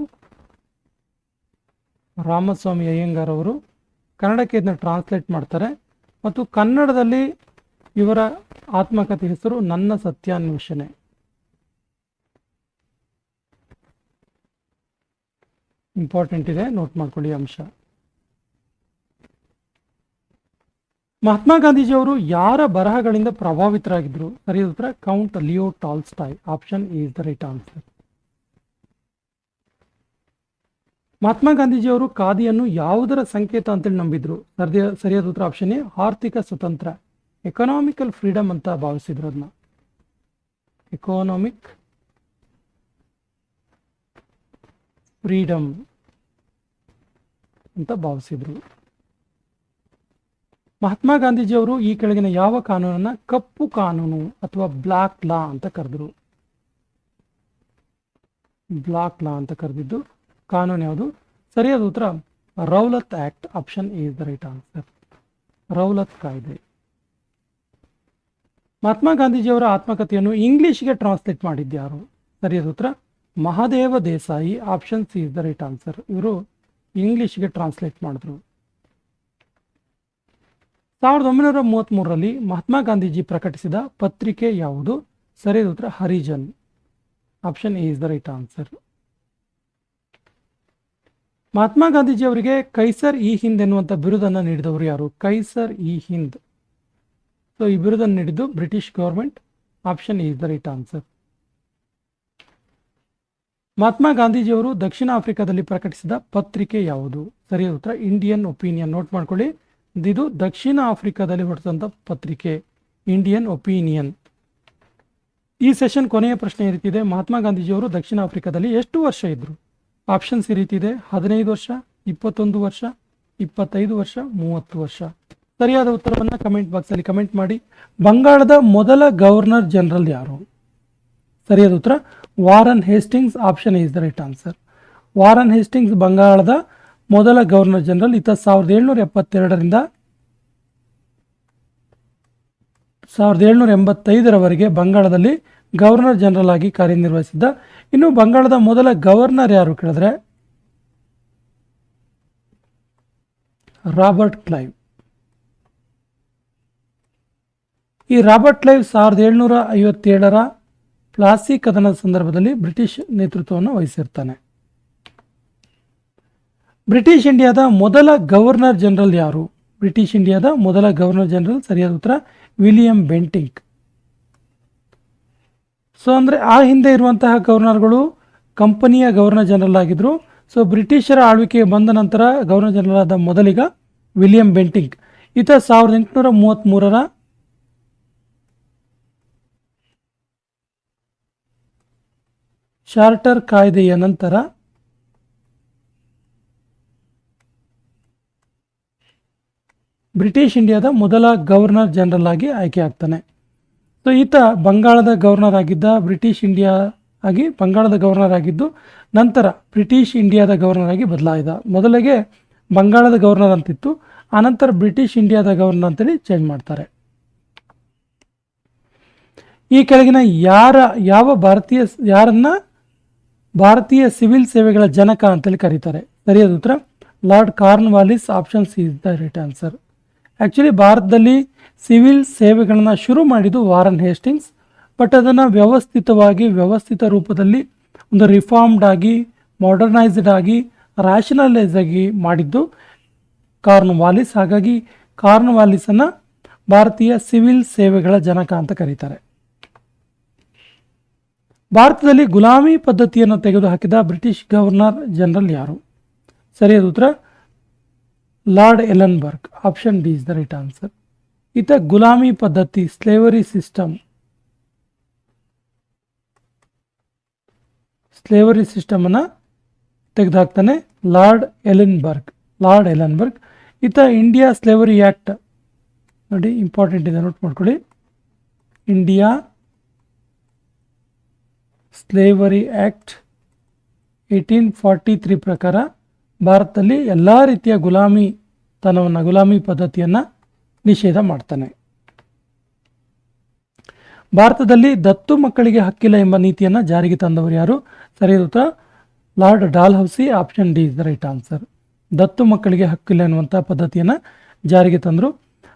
ರಾಮಸ್ವಾಮಿ ಅಯ್ಯಂಗಾರ್ ಅವರು. ಕನ್ನಡಕ್ಕೆ ಇದನ್ನ ಟ್ರಾನ್ಸ್ಲೇಟ್ ಮಾಡ್ತಾರೆ. ಮತ್ತು ಕನ್ನಡದಲ್ಲಿ ಇವರ ಆತ್ಮಕಥೆ ಹೆಸರು ನನ್ನ ಸತ್ಯಾನ್ವೇಷಣೆ. ಇಂಪಾರ್ಟೆಂಟ್ ಇದೆ, ನೋಟ್ ಮಾಡ್ಕೊಳ್ಳಿ ಅಂಶ. ಮಹಾತ್ಮ ಗಾಂಧೀಜಿಯವರು ಯಾರ ಬರಹಗಳಿಂದ ಪ್ರಭಾವಿತರಾಗಿದ್ದರು? ಸರಿಯಾದ ಉತ್ತರ count Leo Tolstoy. Option is the right answer. Mahatma ಗಾಂಧೀಜಿಯವರು ಖಾದಿಯನ್ನು ಯಾವುದರ ಸಂಕೇತ ಅಂತೇಳಿ ನಂಬಿದ್ರು? ಸರಿಯಾದ ಉತ್ತರ ಆಪ್ಷನ್ ಎ ಆರ್ಥಿಕ ಸ್ವತಂತ್ರ, ಎಕನಾಮಿಕಲ್ ಫ್ರೀಡಮ್ ಅಂತ ಭಾವಿಸಿದ್ರು. ಅದನ್ನ ಎಕಾನಮಿಕ್ ಫ್ರೀಡಮ್ ಅಂತ ಭಾವಿಸಿದ್ರು. ಮಹಾತ್ಮ ಗಾಂಧೀಜಿಯವರು ಈ ಕೆಳಗಿನ ಯಾವ ಕಾನೂನನ್ನ ಕಪ್ಪು ಕಾನೂನು ಅಥವಾ ಬ್ಲಾಕ್ ಲಾ ಅಂತ ಕರೆದ್ರು? ಬ್ಲಾಕ್ ಲಾ ಅಂತ ಕರೆದಿದ್ದು ಕಾನೂನು ಯಾವುದು? ಸರಿಯಾದ ಉತ್ತರ Rowlatt act. Option is the right answer. Rowlatt ಕಾಯ್ದೆ. ಮಹಾತ್ಮ ಗಾಂಧೀಜಿಯವರ ಆತ್ಮಕಥೆಯನ್ನು ಇಂಗ್ಲಿಷ್ಗೆ ಟ್ರಾನ್ಸ್ಲೇಟ್ ಮಾಡಿದ್ಯಾರು? ಸರಿಯಾದ ಉತ್ತರ Mahadeva Desai. Option C is the right answer. ಇವರು ಇಂಗ್ಲಿಷ್ಗೆ ಟ್ರಾನ್ಸ್ಲೇಟ್ ಮಾಡಿದ್ರು. 1933ರಲ್ಲಿ ಮಹಾತ್ಮ ಗಾಂಧೀಜಿ ಪ್ರಕಟಿಸಿದ ಪತ್ರಿಕೆ ಯಾವುದು? ಸರಿಯಾದ ಉತ್ತರ Harijan. Option A is the right answer. Mahatma Gandhiji ಅವರಿಗೆ ಕೈಸರ್ ಇ ಹಿಂದ್ ಎನ್ನುವಂಥ ಬಿರುದನ್ನು ನೀಡಿದವರು ಯಾರು? ಕೈಸರ್ ಇ ಹಿಂದ್. ಸೊ ಈ ಬಿರುದನ್ನು ನೀಡಿದ್ದು British government. Option A is the right answer. Mahatma ಗಾಂಧೀಜಿಯವರು ದಕ್ಷಿಣ ಆಫ್ರಿಕಾದಲ್ಲಿ ಪ್ರಕಟಿಸಿದ ಪತ್ರಿಕೆ ಯಾವುದು? ಸರಿಯಾದ ಉತ್ತರ ಇಂಡಿಯನ್ ಒಪಿನಿಯನ್. ನೋಟ್ ಮಾಡ್ಕೊಳ್ಳಿ, ಇದು ದಕ್ಷಿಣ ಆಫ್ರಿಕಾದಲ್ಲಿ ಹೊರಡಿಸಿದಂಥ ಪತ್ರಿಕೆ ಇಂಡಿಯನ್ ಒಪಿನಿಯನ್. ಈ ಸೆಷನ್ ಕೊನೆಯ ಪ್ರಶ್ನೆ ಈ ರೀತಿ ಇದೆ: ಮಹಾತ್ಮ ಗಾಂಧೀಜಿಯವರು ದಕ್ಷಿಣ ಆಫ್ರಿಕಾದಲ್ಲಿ ಎಷ್ಟು ವರ್ಷ ಇದ್ರು? ಆಪ್ಷನ್ಸ್ ಈ ರೀತಿ ಇದೆ: 15 ವರ್ಷ, 21 ವರ್ಷ, 25 ವರ್ಷ, 30 ವರ್ಷ. ಸರಿಯಾದ ಉತ್ತರವನ್ನು ಕಮೆಂಟ್ ಬಾಕ್ಸಲ್ಲಿ ಕಮೆಂಟ್ ಮಾಡಿ. ಬಂಗಾಳದ ಮೊದಲ ಗವರ್ನರ್ ಜನರಲ್ ಯಾರು? ಸರಿಯಾದ ಉತ್ತರ Warren Hastings. Option is the right answer. Warren Hastings ಬಂಗಾಳದ ಮೊದಲ ಗವರ್ನರ್ ಜನರಲ್. ಈತ 1772ರಿಂದ 1785ರವರೆಗೆ ಬಂಗಾಳದಲ್ಲಿ ಗವರ್ನರ್ ಜನರಲ್ ಆಗಿ ಕಾರ್ಯನಿರ್ವಹಿಸಿದ್ದ. ಇನ್ನು ಬಂಗಾಳದ ಮೊದಲ ಗವರ್ನರ್ ಯಾರು ಕೇಳಿದ್ರೆ ರಾಬರ್ಟ್ ಕ್ಲೈವ್. ಈ ರಾಬರ್ಟ್ ಕ್ಲೈವ್ 1757ರ ಪ್ಲಾಸಿ ಕದನದ ಸಂದರ್ಭದಲ್ಲಿ ಬ್ರಿಟಿಷ್ ನೇತೃತ್ವವನ್ನು ವಹಿಸಿರ್ತಾನೆ. ಬ್ರಿಟಿಷ್ ಇಂಡಿಯಾದ ಮೊದಲ ಗವರ್ನರ್ ಜನರಲ್ ಯಾರು? ಬ್ರಿಟಿಷ್ ಇಂಡಿಯಾದ ಮೊದಲ ಗವರ್ನರ್ ಜನರಲ್. ಸರಿಯಾದ ಉತ್ತರ ವಿಲಿಯಂ ಬೆಂಟಿಂಕ್. ಸೊ ಅಂದರೆ ಆ ಹಿಂದೆ ಇರುವಂತಹ ಗವರ್ನರ್ಗಳು ಕಂಪನಿಯ ಗವರ್ನರ್ ಜನರಲ್ ಆಗಿದ್ರು. ಸೊ ಬ್ರಿಟಿಷರ ಆಳ್ವಿಕೆಗೆ ಬಂದ ನಂತರ ಗವರ್ನರ್ ಜನರಲ್ ಆದ ಮೊದಲಿಗ ವಿಲಿಯಂ ಬೆಂಟಿಂಕ್. ಈತ 1833ರ ಚಾರ್ಟರ್ ಕಾಯ್ದೆಯ ನಂತರ ಬ್ರಿಟಿಷ್ ಇಂಡಿಯಾದ ಮೊದಲ ಗವರ್ನರ್ ಜನರಲ್ ಆಗಿ ಆಯ್ಕೆ ಆಗ್ತಾನೆ. ಸೊ ಈತ ಬಂಗಾಳದ ಗವರ್ನರ್ ಆಗಿದ್ದ. ಬ್ರಿಟಿಷ್ ಇಂಡಿಯಾ ಆಗಿ ಬಂಗಾಳದ ಗವರ್ನರ್ ಆಗಿದ್ದು ನಂತರ ಬ್ರಿಟಿಷ್ ಇಂಡಿಯಾದ ಗವರ್ನರ್ ಆಗಿ ಬದಲಾಯಿದ. ಮೊದಲಿಗೆ ಬಂಗಾಳದ ಗವರ್ನರ್ ಅಂತಿತ್ತು, ಆನಂತರ ಬ್ರಿಟಿಷ್ ಇಂಡಿಯಾದ ಗವರ್ನರ್ ಅಂತೇಳಿ ಚೇಂಜ್ ಮಾಡ್ತಾರೆ. ಈ ಕೆಳಗಿನ ಯಾರನ್ನ ಭಾರತೀಯ ಸಿವಿಲ್ ಸೇವೆಗಳ ಜನಕ ಅಂತೇಳಿ ಕರೀತಾರೆ? ಸರಿಯಾದ ಉತ್ತರ Lord Cornwallis. Option C is the right answer. Actually ಭಾರತದಲ್ಲಿ ಸಿವಿಲ್ ಸೇವೆಗಳನ್ನು ಶುರು ಮಾಡಿದ್ದು ವಾರನ್ ಹೇಸ್ಟಿಂಗ್ಸ್, ಬಟ್ ಅದನ್ನು ವ್ಯವಸ್ಥಿತ ರೂಪದಲ್ಲಿ ಒಂದು ರಿಫಾರ್ಮ್ಡ್ ಆಗಿ, ಮಾಡರ್ನೈಸ್ಡ್ ಆಗಿ, ರ್ಯಾಷನಲೈಸ್ ಆಗಿ ಮಾಡಿದ್ದು ಕಾರ್ನ್ವಾಲಿಸ್. ಹಾಗಾಗಿ ಕಾರ್ನ್ವಾಲಿಸನ್ನು ಭಾರತೀಯ ಸಿವಿಲ್ ಸೇವೆಗಳ ಜನಕ ಅಂತ ಕರೀತಾರೆ. ಭಾರತದಲ್ಲಿ ಗುಲಾಮಿ ಪದ್ಧತಿಯನ್ನು ತೆಗೆದುಹಾಕಿದ ಬ್ರಿಟಿಷ್ ಗವರ್ನರ್ ಜನರಲ್ ಯಾರು? ಸರಿಯಾದ ಉತ್ತರ Lord Ellenborough. Option D is the right answer. ಈತ ಗುಲಾಮಿ ಪದ್ಧತಿ, ಸ್ಲೇವರಿ ಸಿಸ್ಟಮ್ ಅನ್ನು ತೆಗೆದುಹಾಕ್ತಾನೆ ಲಾರ್ಡ್ ಎಲನ್ಬರ್ಗ್. ಈತ ಇಂಡಿಯಾ ಸ್ಲೇವರಿ ಆ್ಯಕ್ಟ್, ನೋಡಿ ಇಂಪಾರ್ಟೆಂಟ್ ಇದೆ, ನೋಟ್ ಮಾಡ್ಕೊಳ್ಳಿ. ಇಂಡಿಯಾ ಸ್ಲೇವರಿ ಆ್ಯಕ್ಟ್ 1843 ಪ್ರಕಾರ ಭಾರತದಲ್ಲಿ ಎಲ್ಲ ರೀತಿಯ ಗುಲಾಮಿ ಪದ್ಧತಿಯನ್ನು ನಿಷೇಧ ಮಾಡ್ತಾನೆ. ಭಾರತದಲ್ಲಿ ದತ್ತು ಮಕ್ಕಳಿಗೆ ಹಕ್ಕಿಲ್ಲ ಎಂಬ ನೀತಿಯನ್ನು ಜಾರಿಗೆ ತಂದವರು ಯಾರು? ಸರಿಯಾದ ಉತ್ತರ Lord Dalhousie. Option D is the right answer. ದತ್ತು ಮಕ್ಕಳಿಗೆ ಹಕ್ಕಿಲ್ಲ ಎನ್ನುವಂಥ ಪದ್ಧತಿಯನ್ನು ಜಾರಿಗೆ ತಂದರು.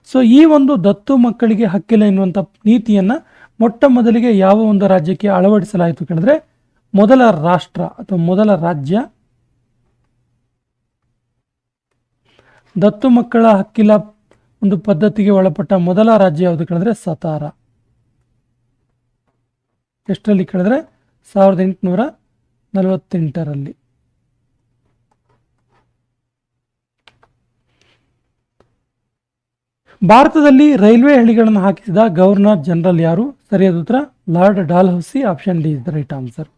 ಸೊ ಈ ಒಂದು ದತ್ತು ಮಕ್ಕಳಿಗೆ ಹಕ್ಕಿಲ್ಲ ಎನ್ನುವಂಥ ನೀತಿಯನ್ನು ಮೊಟ್ಟ ಮೊದಲಿಗೆ ಯಾವ ಒಂದು ರಾಜ್ಯಕ್ಕೆ ಅಳವಡಿಸಲಾಯಿತು ಕೇಳಿದ್ರೆ ಮೊದಲ ರಾಷ್ಟ್ರ ಅಥವಾ ಮೊದಲ ರಾಜ್ಯ ದತ್ತು ಮಕ್ಕಳ ಹಕ್ಕಿಲ್ಲ ಒಂದು ಪದ್ಧತಿಗೆ ಒಳಪಟ್ಟ ಮೊದಲ ರಾಜ್ಯ ಯಾವುದು ಕೇಳಿದ್ರೆ ಸತಾರ. ಎಷ್ಟರಲ್ಲಿ ಕೇಳಿದ್ರೆ 1848ರಲ್ಲಿ. ಭಾರತದಲ್ಲಿ ರೈಲ್ವೆ ಹಳಿಗಳನ್ನು ಹಾಕಿಸಿದ ಗವರ್ನರ್ ಜನರಲ್ ಯಾರು? ಸರಿಯಾದ ಉತ್ತರ Lord Dalhousie. Option D is the right answer.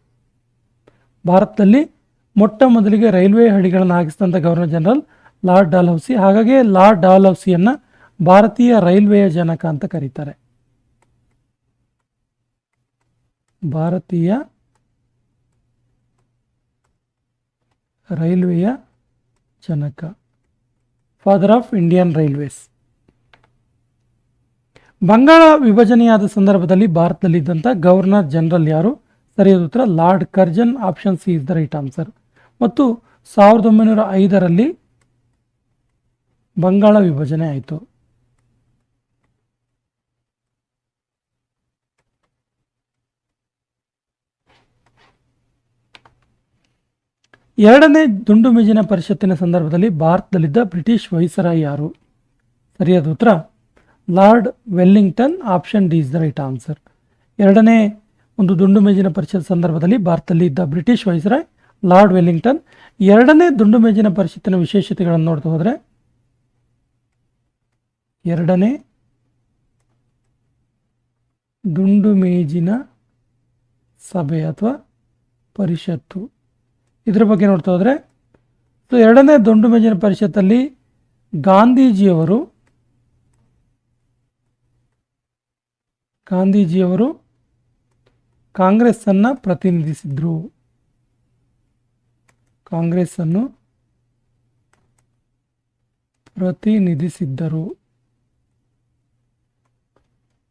ಭಾರತದಲ್ಲಿ ಮೊಟ್ಟ ಮೊದಲಿಗೆ ರೈಲ್ವೆ ಹಳಿಗಳನ್ನು ಹಾಕಿಸಿದಂಥ ಗವರ್ನರ್ ಜನರಲ್ ಲಾರ್ಡ್ ಡಾಲ್ಹೌಸಿ. ಹಾಗಾಗಿ ಲಾರ್ಡ್ ಡಾಲ್ಹೌಸಿಯನ್ನು ಭಾರತೀಯ ರೈಲ್ವೆಯ ಜನಕ ಅಂತ ಕರೀತಾರೆ. ಭಾರತೀಯ ರೈಲ್ವೆಯ ಜನಕ, ಫಾದರ್ ಆಫ್ ಇಂಡಿಯನ್ ರೈಲ್ವೇಸ್. ಬಂಗಾಳ ವಿಭಜನೆಯಾದ ಸಂದರ್ಭದಲ್ಲಿ ಭಾರತದಲ್ಲಿದ್ದಂಥ ಗವರ್ನರ್ ಜನರಲ್ ಯಾರು? ಸರಿಯಾದ ಉತ್ತರ Lord Curzon. Option C is the right answer. ಮತ್ತು 1905ರಲ್ಲಿ ಬಂಗಾಳ ವಿಭಜನೆ ಆಯಿತು. ಎರಡನೇ ದುಂಡು ಮೇಜಿನ ಪರಿಷತ್ತಿನ ಸಂದರ್ಭದಲ್ಲಿ ಭಾರತದಲ್ಲಿದ್ದ ಬ್ರಿಟಿಷ್ ವೈಸರಾಯ್ ಯಾರು? ಸರಿಯಾದ ಉತ್ತರ Lord Wellington. Option D is the right answer. ಎರಡನೇ ಒಂದು ದುಂಡು ಮೇಜಿನ ಪರಿಷತ್ ಸಂದರ್ಭದಲ್ಲಿ ಭಾರತದಲ್ಲಿ ಇದ್ದ ಬ್ರಿಟಿಷ್ ವೈಸರಾಯ್ ಲಾರ್ಡ್ ವೆಲ್ಲಿಂಗ್ಟನ್. ಎರಡನೇ ದುಂಡು ಮೇಜಿನ ಪರಿಷತ್ತಿನ ವಿಶೇಷತೆಗಳನ್ನು ನೋಡ್ತಾ ಹೋದರೆ ಎರಡನೇ ದುಂಡು ಮೇಜಿನ ಸಭೆ ಅಥವಾ ಪರಿಷತ್ತು, ಇದರ ಬಗ್ಗೆ ನೋಡ್ತಾ ಹೋದರೆ ಸೊ ಎರಡನೇ ದುಂಡು ಮೇಜಿನ ಪರಿಷತ್ತಲ್ಲಿ ಗಾಂಧೀಜಿಯವರು ಕಾಂಗ್ರೆಸ್ಸನ್ನು ಪ್ರತಿನಿಧಿಸಿದ್ರು. ಕಾಂಗ್ರೆಸ್ಸನ್ನು ಪ್ರತಿನಿಧಿಸಿದ್ದರು.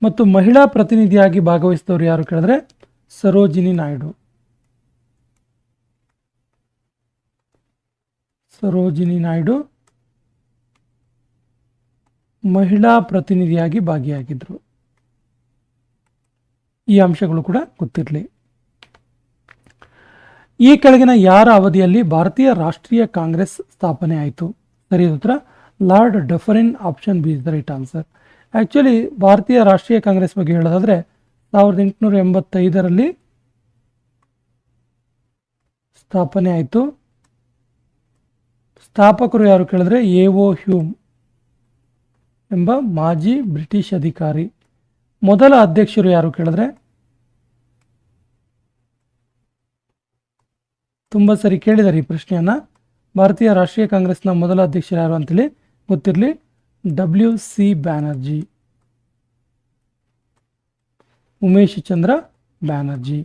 ಮತ್ತು ಮಹಿಳಾ ಪ್ರತಿನಿಧಿಯಾಗಿ ಭಾಗವಹಿಸಿದವರು ಯಾರು ಕೇಳಿದ್ರೆ ಸರೋಜಿನಿ ನಾಯ್ಡು. ಸರೋಜಿನಿ ನಾಯ್ಡು ಮಹಿಳಾ ಪ್ರತಿನಿಧಿಯಾಗಿ ಭಾಗಿಯಾಗಿದ್ದರು. ಈ ಅಂಶಗಳು ಕೂಡ ಗೊತ್ತಿರಲಿ. ಈ ಕೆಳಗಿನ ಯಾರ ಅವಧಿಯಲ್ಲಿ ಭಾರತೀಯ ರಾಷ್ಟ್ರೀಯ ಕಾಂಗ್ರೆಸ್ ಸ್ಥಾಪನೆ ಆಯಿತು? ಸರಿಯಾದ ಉತ್ತರ Lord Dufferin. Option B is the right answer. Actually ಭಾರತೀಯ ರಾಷ್ಟ್ರೀಯ ಕಾಂಗ್ರೆಸ್ ಬಗ್ಗೆ ಹೇಳೋದಾದರೆ 1885ರಲ್ಲಿ ಸ್ಥಾಪನೆ ಆಯಿತು. ಸ್ಥಾಪಕರು ಯಾರು ಕೇಳಿದ್ರೆ ಎ.ಓ. ಹ್ಯೂಮ್ ಎಂಬ ಮಾಜಿ ಬ್ರಿಟಿಷ್ ಅಧಿಕಾರಿ. ಮೊದಲ ಅಧ್ಯಕ್ಷರು ಯಾರು ಕೇಳಿದ್ರೆ ತುಂಬ ಸರಿ ಕೇಳಿದ್ದಾರೆ ಈ ಪ್ರಶ್ನೆಯನ್ನು. ಭಾರತೀಯ ರಾಷ್ಟ್ರೀಯ ಕಾಂಗ್ರೆಸ್ನ ಮೊದಲ ಅಧ್ಯಕ್ಷರು ಯಾರು ಅಂತೇಳಿ ಗೊತ್ತಿರಲಿ, WC Banerjee, Umesh Chandra Banerjee.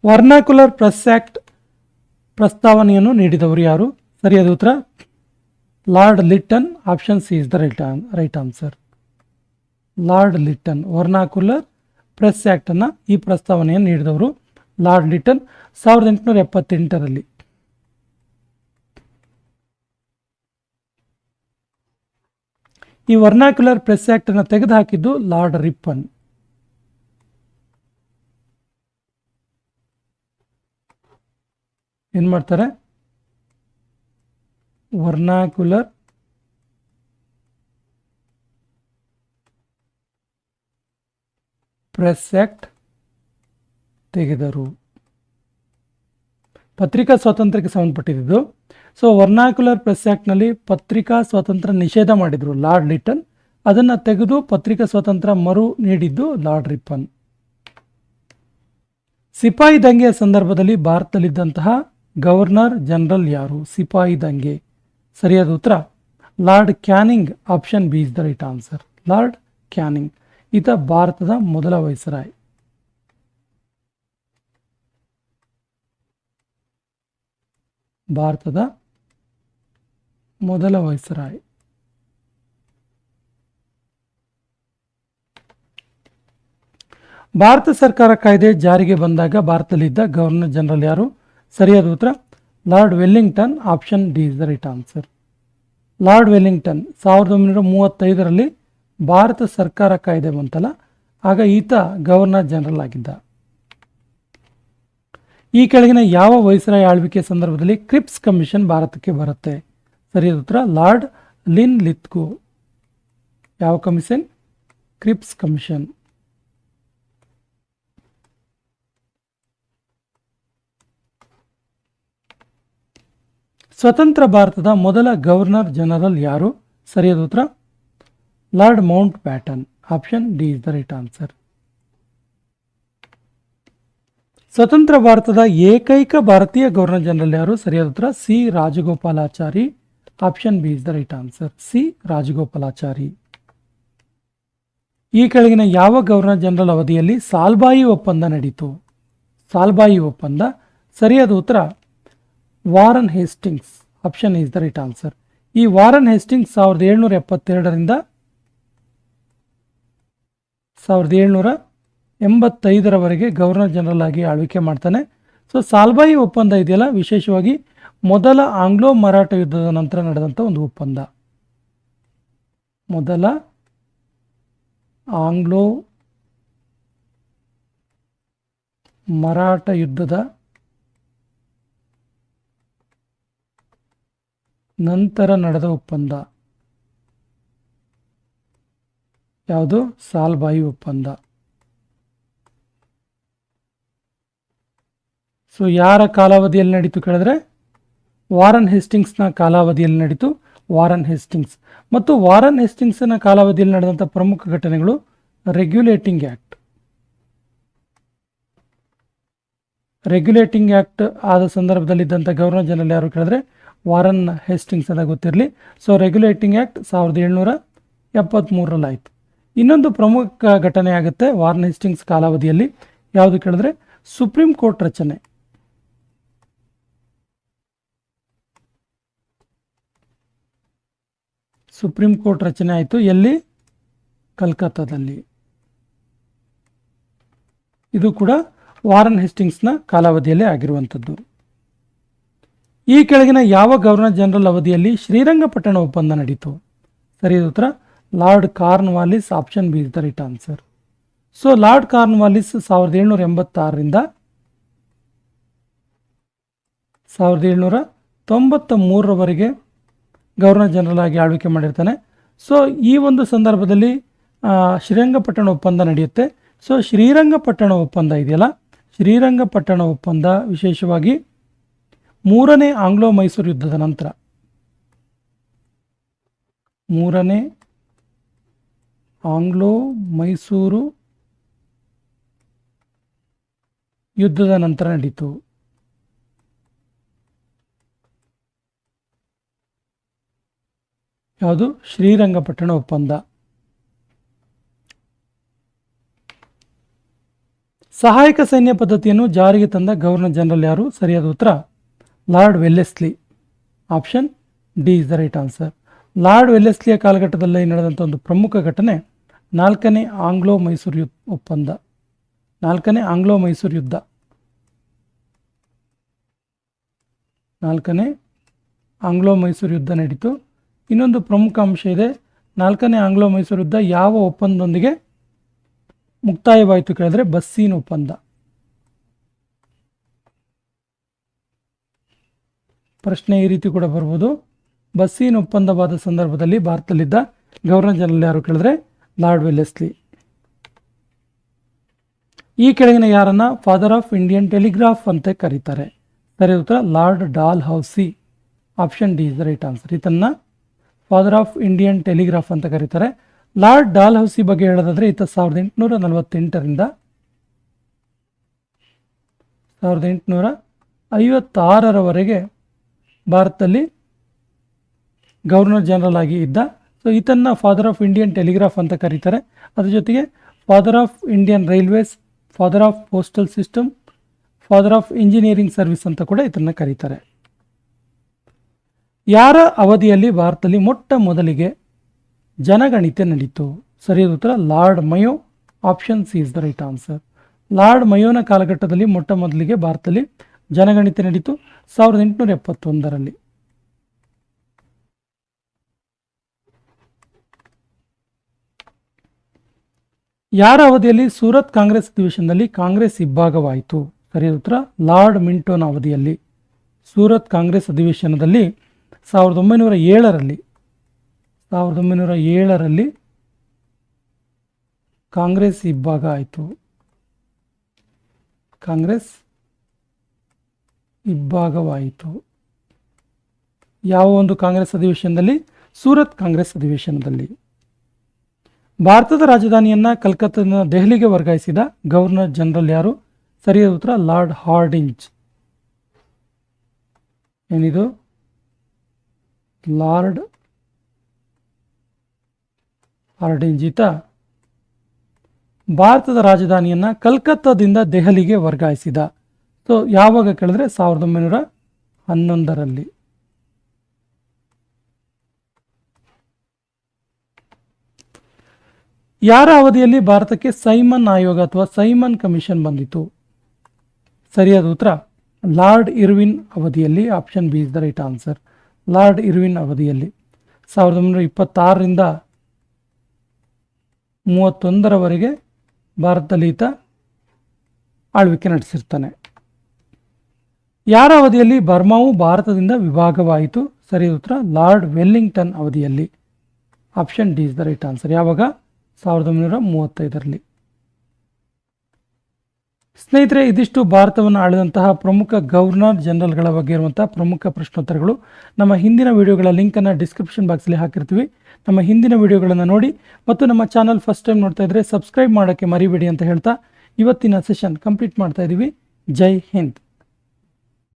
Vernacular press act ಪ್ರಸ್ತಾವನೆಯನ್ನು ನೀಡಿದವರು ಯಾರು? ಸರಿಯಾದ ಉತ್ತರ Lord Lytton. Option C is the right answer. Lord Lytton vernacular press ಆ್ಯಕ್ಟನ್ನು ಈ ಪ್ರಸ್ತಾವನೆಯನ್ನು ನೀಡಿದವರು ಲಾರ್ಡ್ ಲಿಟ್ಟನ್ 1878ರಲ್ಲಿ. ಈ ವರ್ನಾಕ್ಯುಲರ್ ಪ್ರೆಸ್ ಆ್ಯಕ್ಟನ್ನು ತೆಗೆದುಹಾಕಿದ್ದು ಲಾರ್ಡ್ ರಿಪ್ಪನ್. ಏನು ಮಾಡ್ತಾರೆ? ವರ್ನಾಕ್ಯುಲರ್ ಪ್ರೆಸ್ ಆಕ್ಟ್ ತೆಗೆದರು. ಪತ್ರಿಕಾ ಸ್ವಾತಂತ್ರ್ಯಕ್ಕೆ ಸಂಬಂಧಪಟ್ಟಿದ್ದು. ಸೊ ವರ್ನಾಕ್ಯುಲರ್ ಪ್ರೆಸ್ ಆ್ಯಕ್ಟ್ನಲ್ಲಿ ಪತ್ರಿಕಾ ಸ್ವಾತಂತ್ರ್ಯ ನಿಷೇಧ ಮಾಡಿದರು ಲಾರ್ಡ್ ಲಿಟ್ಟನ್. ಅದನ್ನು ತೆಗೆದು ಪತ್ರಿಕಾ ಸ್ವಾತಂತ್ರ್ಯ ಮರು ನೀಡಿದ್ದು ಲಾರ್ಡ್ ರಿಪ್ಪನ್. ಸಿಪಾಯಿ ದಂಗೆಯ ಸಂದರ್ಭದಲ್ಲಿ ಭಾರತದಲ್ಲಿದ್ದಂತಹ ಗವರ್ನರ್ ಜನರಲ್ ಯಾರು? ಸಿಪಾಯಿ ದಂಗೆ. ಸರಿಯಾದ ಉತ್ತರ Lord Canning. Option B is the right answer. Lord canning ಈತ ಭಾರತದ ಮೊದಲ ವೈಸರಾಯ್. ಭಾರತದ ಮೊದಲ ವೈಸರಾಯ್. ಭಾರತ ಸರ್ಕಾರ ಕಾಯ್ದೆ ಜಾರಿಗೆ ಬಂದಾಗ ಭಾರತದಲ್ಲಿದ್ದ ಗವರ್ನರ್ ಜನರಲ್ ಯಾರು? ಸರಿಯಾದ ಉತ್ತರ Lord Wellington, option D is the right answer. Lord Wellington 1935ರಲ್ಲಿ ಭಾರತ ಸರ್ಕಾರ ಕಾಯ್ದೆ ಬಂತಲ್ಲ, ಆಗ ಈತ ಗವರ್ನರ್ ಜನರಲ್ ಆಗಿದ್ದ. ಈ ಕೆಳಗಿನ ಯಾವ ವೈಸ್ರಾಯ್ ಆಳ್ವಿಕೆ ಸಂದರ್ಭದಲ್ಲಿ ಕ್ರಿಪ್ಸ್ ಕಮಿಷನ್ ಭಾರತಕ್ಕೆ ಬರುತ್ತೆ? ಸರಿಯಾದ ಉತ್ತರ ಲಾರ್ಡ್ ಲಿನ್ ಲಿತ್ಗೋ. ಯಾವ ಕಮಿಷನ್? Creeps commission. ಸ್ವತಂತ್ರ ಭಾರತದ ಮೊದಲ ಗವರ್ನರ್ ಜನರಲ್ ಯಾರು? ಸರಿಯಾದ ಉತ್ತರ lord Mount baton, option D is the right answer. ಸ್ವತಂತ್ರ ಭಾರತದ ಏಕೈಕ ಭಾರತೀಯ ಗವರ್ನರ್ ಜನರಲ್ ಯಾರು? ಸರಿಯಾದ ಉತ್ತರ C Rajagopalachari, option B is the right answer. C Rajagopalachari. ಈ ಕೆಳಗಿನ ಯಾವ ಗವರ್ನರ್ ಜನರಲ್ ಅವಧಿಯಲ್ಲಿ ಸಾಲ್ಬಾಯಿ ಒಪ್ಪಂದ ನಡೀತು? ಸಾಲ್ಬಾಯಿ ಒಪ್ಪಂದ. ಸರಿಯಾದ ಉತ್ತರ Warren Hastings, option is the right answer. ಈ ವಾರನ್ ಹೇಸ್ಟಿಂಗ್ಸ್ 1772ರಿಂದ 1785ರವರೆಗೆ ಗವರ್ನರ್ ಜನರಲ್ ಆಗಿ ಆಳ್ವಿಕೆ ಮಾಡ್ತಾನೆ. ಸೊ ಸಾಲ್ಬಾಯಿ ಒಪ್ಪಂದ ಇದೆಯಲ್ಲ, ವಿಶೇಷವಾಗಿ ಮೊದಲ ಆಂಗ್ಲೋ ಮರಾಠ ಯುದ್ಧದ ನಂತರ ನಡೆದಂಥ ಒಂದು ಒಪ್ಪಂದ. ಮೊದಲ ಆಂಗ್ಲೋ ಮರಾಠ ಯುದ್ಧದ ನಂತರ ನಡೆದ ಒಪ್ಪಂದ ಯಾವುದು? ಸಾಲ್ಬಾಯಿ ಒಪ್ಪಂದ. ಸೊ ಯಾರ ಕಾಲಾವಧಿಯಲ್ಲಿ ನಡೀತು ಕೇಳಿದ್ರೆ ವಾರನ್ ಹೇಸ್ಟಿಂಗ್ಸ್ನ ಕಾಲಾವಧಿಯಲ್ಲಿ ನಡೀತು. ವಾರನ್ ಹೇಸ್ಟಿಂಗ್ಸ್ ಮತ್ತು ವಾರನ್ ಹೇಸ್ಟಿಂಗ್ಸ್ನ ಕಾಲಾವಧಿಯಲ್ಲಿ ನಡೆದಂಥ ಪ್ರಮುಖ ಘಟನೆಗಳು ರೆಗ್ಯುಲೇಟಿಂಗ್ ಆ್ಯಕ್ಟ್. ರೆಗ್ಯುಲೇಟಿಂಗ್ ಆ್ಯಕ್ಟ್ ಆದ ಸಂದರ್ಭದಲ್ಲಿದ್ದಂಥ ಗವರ್ನರ್ ಜನರಲ್ ಯಾರು ಕೇಳಿದ್ರೆ ವಾರನ್ ಹೇಸ್ಟಿಂಗ್ಸ್ ಅಂತ ಗೊತ್ತಿರಲಿ. ಸೊ ರೆಗ್ಯುಲೇಟಿಂಗ್ ಆ್ಯಕ್ಟ್ 1773ರಲ್ಲಿ ಆಯಿತು. ಇನ್ನೊಂದು ಪ್ರಮುಖ ಘಟನೆ ಆಗುತ್ತೆ ವಾರನ್ ಹೇಸ್ಟಿಂಗ್ಸ್ ಕಾಲಾವಧಿಯಲ್ಲಿ, ಯಾವುದು ಕೇಳಿದ್ರೆ ಸುಪ್ರೀಂ ಕೋರ್ಟ್ ರಚನೆ. ಸುಪ್ರೀಂ ಕೋರ್ಟ್ ರಚನೆ ಆಯಿತು. ಎಲ್ಲಿ? ಕಲ್ಕತ್ತಾದಲ್ಲಿ. ಇದು ಕೂಡ ವಾರನ್ ಹೇಸ್ಟಿಂಗ್ಸ್ನ ಕಾಲಾವಧಿಯಲ್ಲೇ ಆಗಿರುವಂಥದ್ದು. ಈ ಕೆಳಗಿನ ಯಾವ ಗವರ್ನರ್ ಜನರಲ್ ಅವಧಿಯಲ್ಲಿ ಶ್ರೀರಂಗಪಟ್ಟಣ ಒಪ್ಪಂದ ನಡೀತು? ಸರಿಯಾದ ಉತ್ತರ Lord Cornwallis, option B is the right answer. So Lord Cornwallis 1786ರಿಂದ 1793ರವರೆಗೆ ಗವರ್ನರ್ ಜನರಲ್ ಆಗಿ ಆಳ್ವಿಕೆ ಮಾಡಿರ್ತಾನೆ. ಸೊ ಈ ಒಂದು ಸಂದರ್ಭದಲ್ಲಿ ಶ್ರೀರಂಗಪಟ್ಟಣ ಒಪ್ಪಂದ ನಡೆಯುತ್ತೆ. ಸೊ ಶ್ರೀರಂಗಪಟ್ಟಣ ಒಪ್ಪಂದ ಇದೆಯಲ್ಲ, ಶ್ರೀರಂಗಪಟ್ಟಣ ಒಪ್ಪಂದ ವಿಶೇಷವಾಗಿ 3ನೇ ಆಂಗ್ಲೋ ಮೈಸೂರು ಯುದ್ಧದ ನಂತರ, 3ನೇ ಆಂಗ್ಲೋ ಮೈಸೂರು ಯುದ್ಧದ ನಂತರ ನಡೀತು. ಯಾವುದು? ಶ್ರೀರಂಗಪಟ್ಟಣ ಒಪ್ಪಂದ. ಸಹಾಯಕ ಸೈನ್ಯ ಪದ್ಧತಿಯನ್ನು ಜಾರಿಗೆ ತಂದ ಗವರ್ನರ್ ಜನರಲ್ ಯಾರು? ಸರಿಯಾದ ಉತ್ತರ Lord Wellesley, option D is the right answer. Lord ವೆಲ್ಲೆಸ್ಲಿಯ ಕಾಲಘಟ್ಟದಲ್ಲಿ ನಡೆದಂಥ ಒಂದು ಪ್ರಮುಖ ಘಟನೆ 4ನೇ ಆಂಗ್ಲೋ ಮೈಸೂರು ಒಪ್ಪಂದ, 4ನೇ ಆಂಗ್ಲೋ ಮೈಸೂರು ಯುದ್ಧ. 4ನೇ ಆಂಗ್ಲೋ ಮೈಸೂರು ಯುದ್ಧ ನಡೀತು. ಇನ್ನೊಂದು ಪ್ರಮುಖ ಅಂಶ ಇದೆ, 4ನೇ ಆಂಗ್ಲೋ ಮೈಸೂರು ಯುದ್ಧ ಯಾವ ಒಪ್ಪಂದದೊಂದಿಗೆ ಮುಕ್ತಾಯವಾಯಿತು ಕೇಳಿದ್ರೆ ಬಸ್ಸೀನ್ ಒಪ್ಪಂದ. ಪ್ರಶ್ನೆ ಈ ರೀತಿ ಕೂಡ ಬರ್ಬೋದು. ಬಸ್ಸೀನ್ ಒಪ್ಪಂದವಾದ ಸಂದರ್ಭದಲ್ಲಿ ಭಾರತದಲ್ಲಿದ್ದ ಗವರ್ನರ್ ಜನರಲ್ ಯಾರು ಕೇಳಿದ್ರೆ ಲಾರ್ಡ್ ವೆಲ್ಲೆಸ್ಲಿ. ಈ ಕೆಳಗಿನ ಯಾರನ್ನ ಫಾದರ್ ಆಫ್ ಇಂಡಿಯನ್ ಟೆಲಿಗ್ರಾಫ್ ಅಂತ ಕರೀತಾರೆ? ಸರಿಯಾದ ಉತ್ತರ Lord Dalhousie, option D is the right answer. ಈತನ್ನ ಫಾದರ್ ಆಫ್ ಇಂಡಿಯನ್ ಟೆಲಿಗ್ರಾಫ್ ಅಂತ ಕರೀತಾರೆ. ಲಾರ್ಡ್ ಡಾಲ್ ಹೌಸಿ ಬಗ್ಗೆ ಹೇಳೋದಾದ್ರೆ ಈತ 1848ರಿಂದ 1856ರವರೆಗೆ ಭಾರತದಲ್ಲಿ ಗವರ್ನರ್ ಜನರಲ್ ಆಗಿ ಇದ್ದ. ಸೊ ಈತನ್ನ ಫಾದರ್ ಆಫ್ ಇಂಡಿಯನ್ ಟೆಲಿಗ್ರಾಫ್ ಅಂತ ಕರೀತಾರೆ. ಅದ್ರ ಜೊತೆಗೆ father of Indian railways, father of postal system, father of engineering service ಅಂತ ಕೂಡ ಇದನ್ನ ಕರೀತಾರೆ. ಯಾರ ಅವಧಿಯಲ್ಲಿ ಭಾರತದಲ್ಲಿ ಮೊಟ್ಟ ಮೊದಲಿಗೆ ಜನಗಣತಿ ನಡೀತು? ಸರಿಯಾದ ಉತ್ತರ Lord Mayo, option C is the right answer. Lord ಮಯೋನ ಕಾಲಘಟ್ಟದಲ್ಲಿ ಮೊಟ್ಟ ಮೊದಲಿಗೆ ಭಾರತದಲ್ಲಿ ಜನಗಣತಿ ನಡೀತು 1871ರಲ್ಲಿ. ಯಾರ ಅವಧಿಯಲ್ಲಿ ಸೂರತ್ ಕಾಂಗ್ರೆಸ್ ಅಧಿವೇಶನದಲ್ಲಿ ಕಾಂಗ್ರೆಸ್ ಇಬ್ಬಾಗವಾಯಿತು? ಸರಿಯಾದ ಉತ್ತರ ಲಾರ್ಡ್ ಮಿಂಟೋನ ಅವಧಿಯಲ್ಲಿ. ಸೂರತ್ ಕಾಂಗ್ರೆಸ್ ಅಧಿವೇಶನದಲ್ಲಿ 1907ರಲ್ಲಿ ಕಾಂಗ್ರೆಸ್ ಇಬ್ಬಾಗ ಆಯಿತು. ಕಾಂಗ್ರೆಸ್ ಇಬ್ಬಾಗವಾಯಿತು. ಯಾವ ಒಂದು ಕಾಂಗ್ರೆಸ್ ಅಧಿವೇಶನದಲ್ಲಿ? ಸೂರತ್ ಕಾಂಗ್ರೆಸ್ ಅಧಿವೇಶನದಲ್ಲಿ. ಭಾರತದ ರಾಜಧಾನಿಯನ್ನು ಕಲ್ಕತ್ತಾದಿಂದ ದೆಹಲಿಗೆ ವರ್ಗಾಯಿಸಿದ ಗವರ್ನರ್ ಜನರಲ್ ಯಾರು? ಸರಿಯಾದ ಉತ್ತರ ಲಾರ್ಡ್ ಹಾರ್ಡಿಂಜ್. ಏನಿದು? ಲಾರ್ಡ್ ಹಾರ್ಡಿಂಜ್ ಈತ ಭಾರತದ ರಾಜಧಾನಿಯನ್ನು ಕಲ್ಕತ್ತಾದಿಂದ ದೆಹಲಿಗೆ ವರ್ಗಾಯಿಸಿದ. ಸೊ ಯಾವಾಗ ಕೇಳಿದ್ರೆ 1911ರಲ್ಲಿ. ಯಾರ ಅವಧಿಯಲ್ಲಿ ಭಾರತಕ್ಕೆ ಸೈಮನ್ ಆಯೋಗ ಅಥವಾ ಸೈಮನ್ ಕಮಿಷನ್ ಬಂದಿತು? ಸರಿಯಾದ ಉತ್ತರ ಲಾರ್ಡ್ ಇರ್ವಿನ್ ಅವಧಿಯಲ್ಲಿ. Option B is the right answer. Lord Irwin ಅವಧಿಯಲ್ಲಿ 1926ರಿಂದ 31ರವರೆಗೆ ಭಾರತದಲ್ಲಿ ಈತ ಆಳ್ವಿಕೆ ನಡೆಸಿರ್ತಾನೆ. ಯಾರ ಅವಧಿಯಲ್ಲಿ ಬರ್ಮಾವು ಭಾರತದಿಂದ ವಿಭಾಗವಾಯಿತು? ಸರಿಯಾದ ಉತ್ತರ ಲಾರ್ಡ್ ವೆಲ್ಲಿಂಗ್ಟನ್ ಅವಧಿಯಲ್ಲಿ. Option D is the right answer. ಯಾವಾಗ? 1935ರಲ್ಲಿ. ಸ್ನೇಹಿತರೆ, ಇದಿಷ್ಟು ಭಾರತವನ್ನು ಆಳಿದಂತಹ ಪ್ರಮುಖ ಗವರ್ನರ್ ಜನರಲ್ಗಳ ಬಗ್ಗೆ ಇರುವಂತಹ ಪ್ರಮುಖ ಪ್ರಶ್ನೋತ್ತರಗಳು. ನಮ್ಮ ಹಿಂದಿನ ವಿಡಿಯೋಗಳ ಲಿಂಕನ್ನು ಡಿಸ್ಕ್ರಿಪ್ಷನ್ ಬಾಕ್ಸಲ್ಲಿ ಹಾಕಿರ್ತೀವಿ. ನಮ್ಮ ಹಿಂದಿನ ವಿಡಿಯೋಗಳನ್ನು ನೋಡಿ ಮತ್ತು ನಮ್ಮ ಚಾನಲ್ ಫಸ್ಟ್ ಟೈಮ್ ನೋಡ್ತಾ ಇದ್ದರೆ ಸಬ್ಸ್ಕ್ರೈಬ್ ಮಾಡೋಕ್ಕೆ ಮರಿಬೇಡಿ ಅಂತ ಹೇಳ್ತಾ ಇವತ್ತಿನ ಸೆಷನ್ ಕಂಪ್ಲೀಟ್ ಮಾಡ್ತಾ ಇದ್ದೀವಿ. ಜೈ ಹಿಂದ್.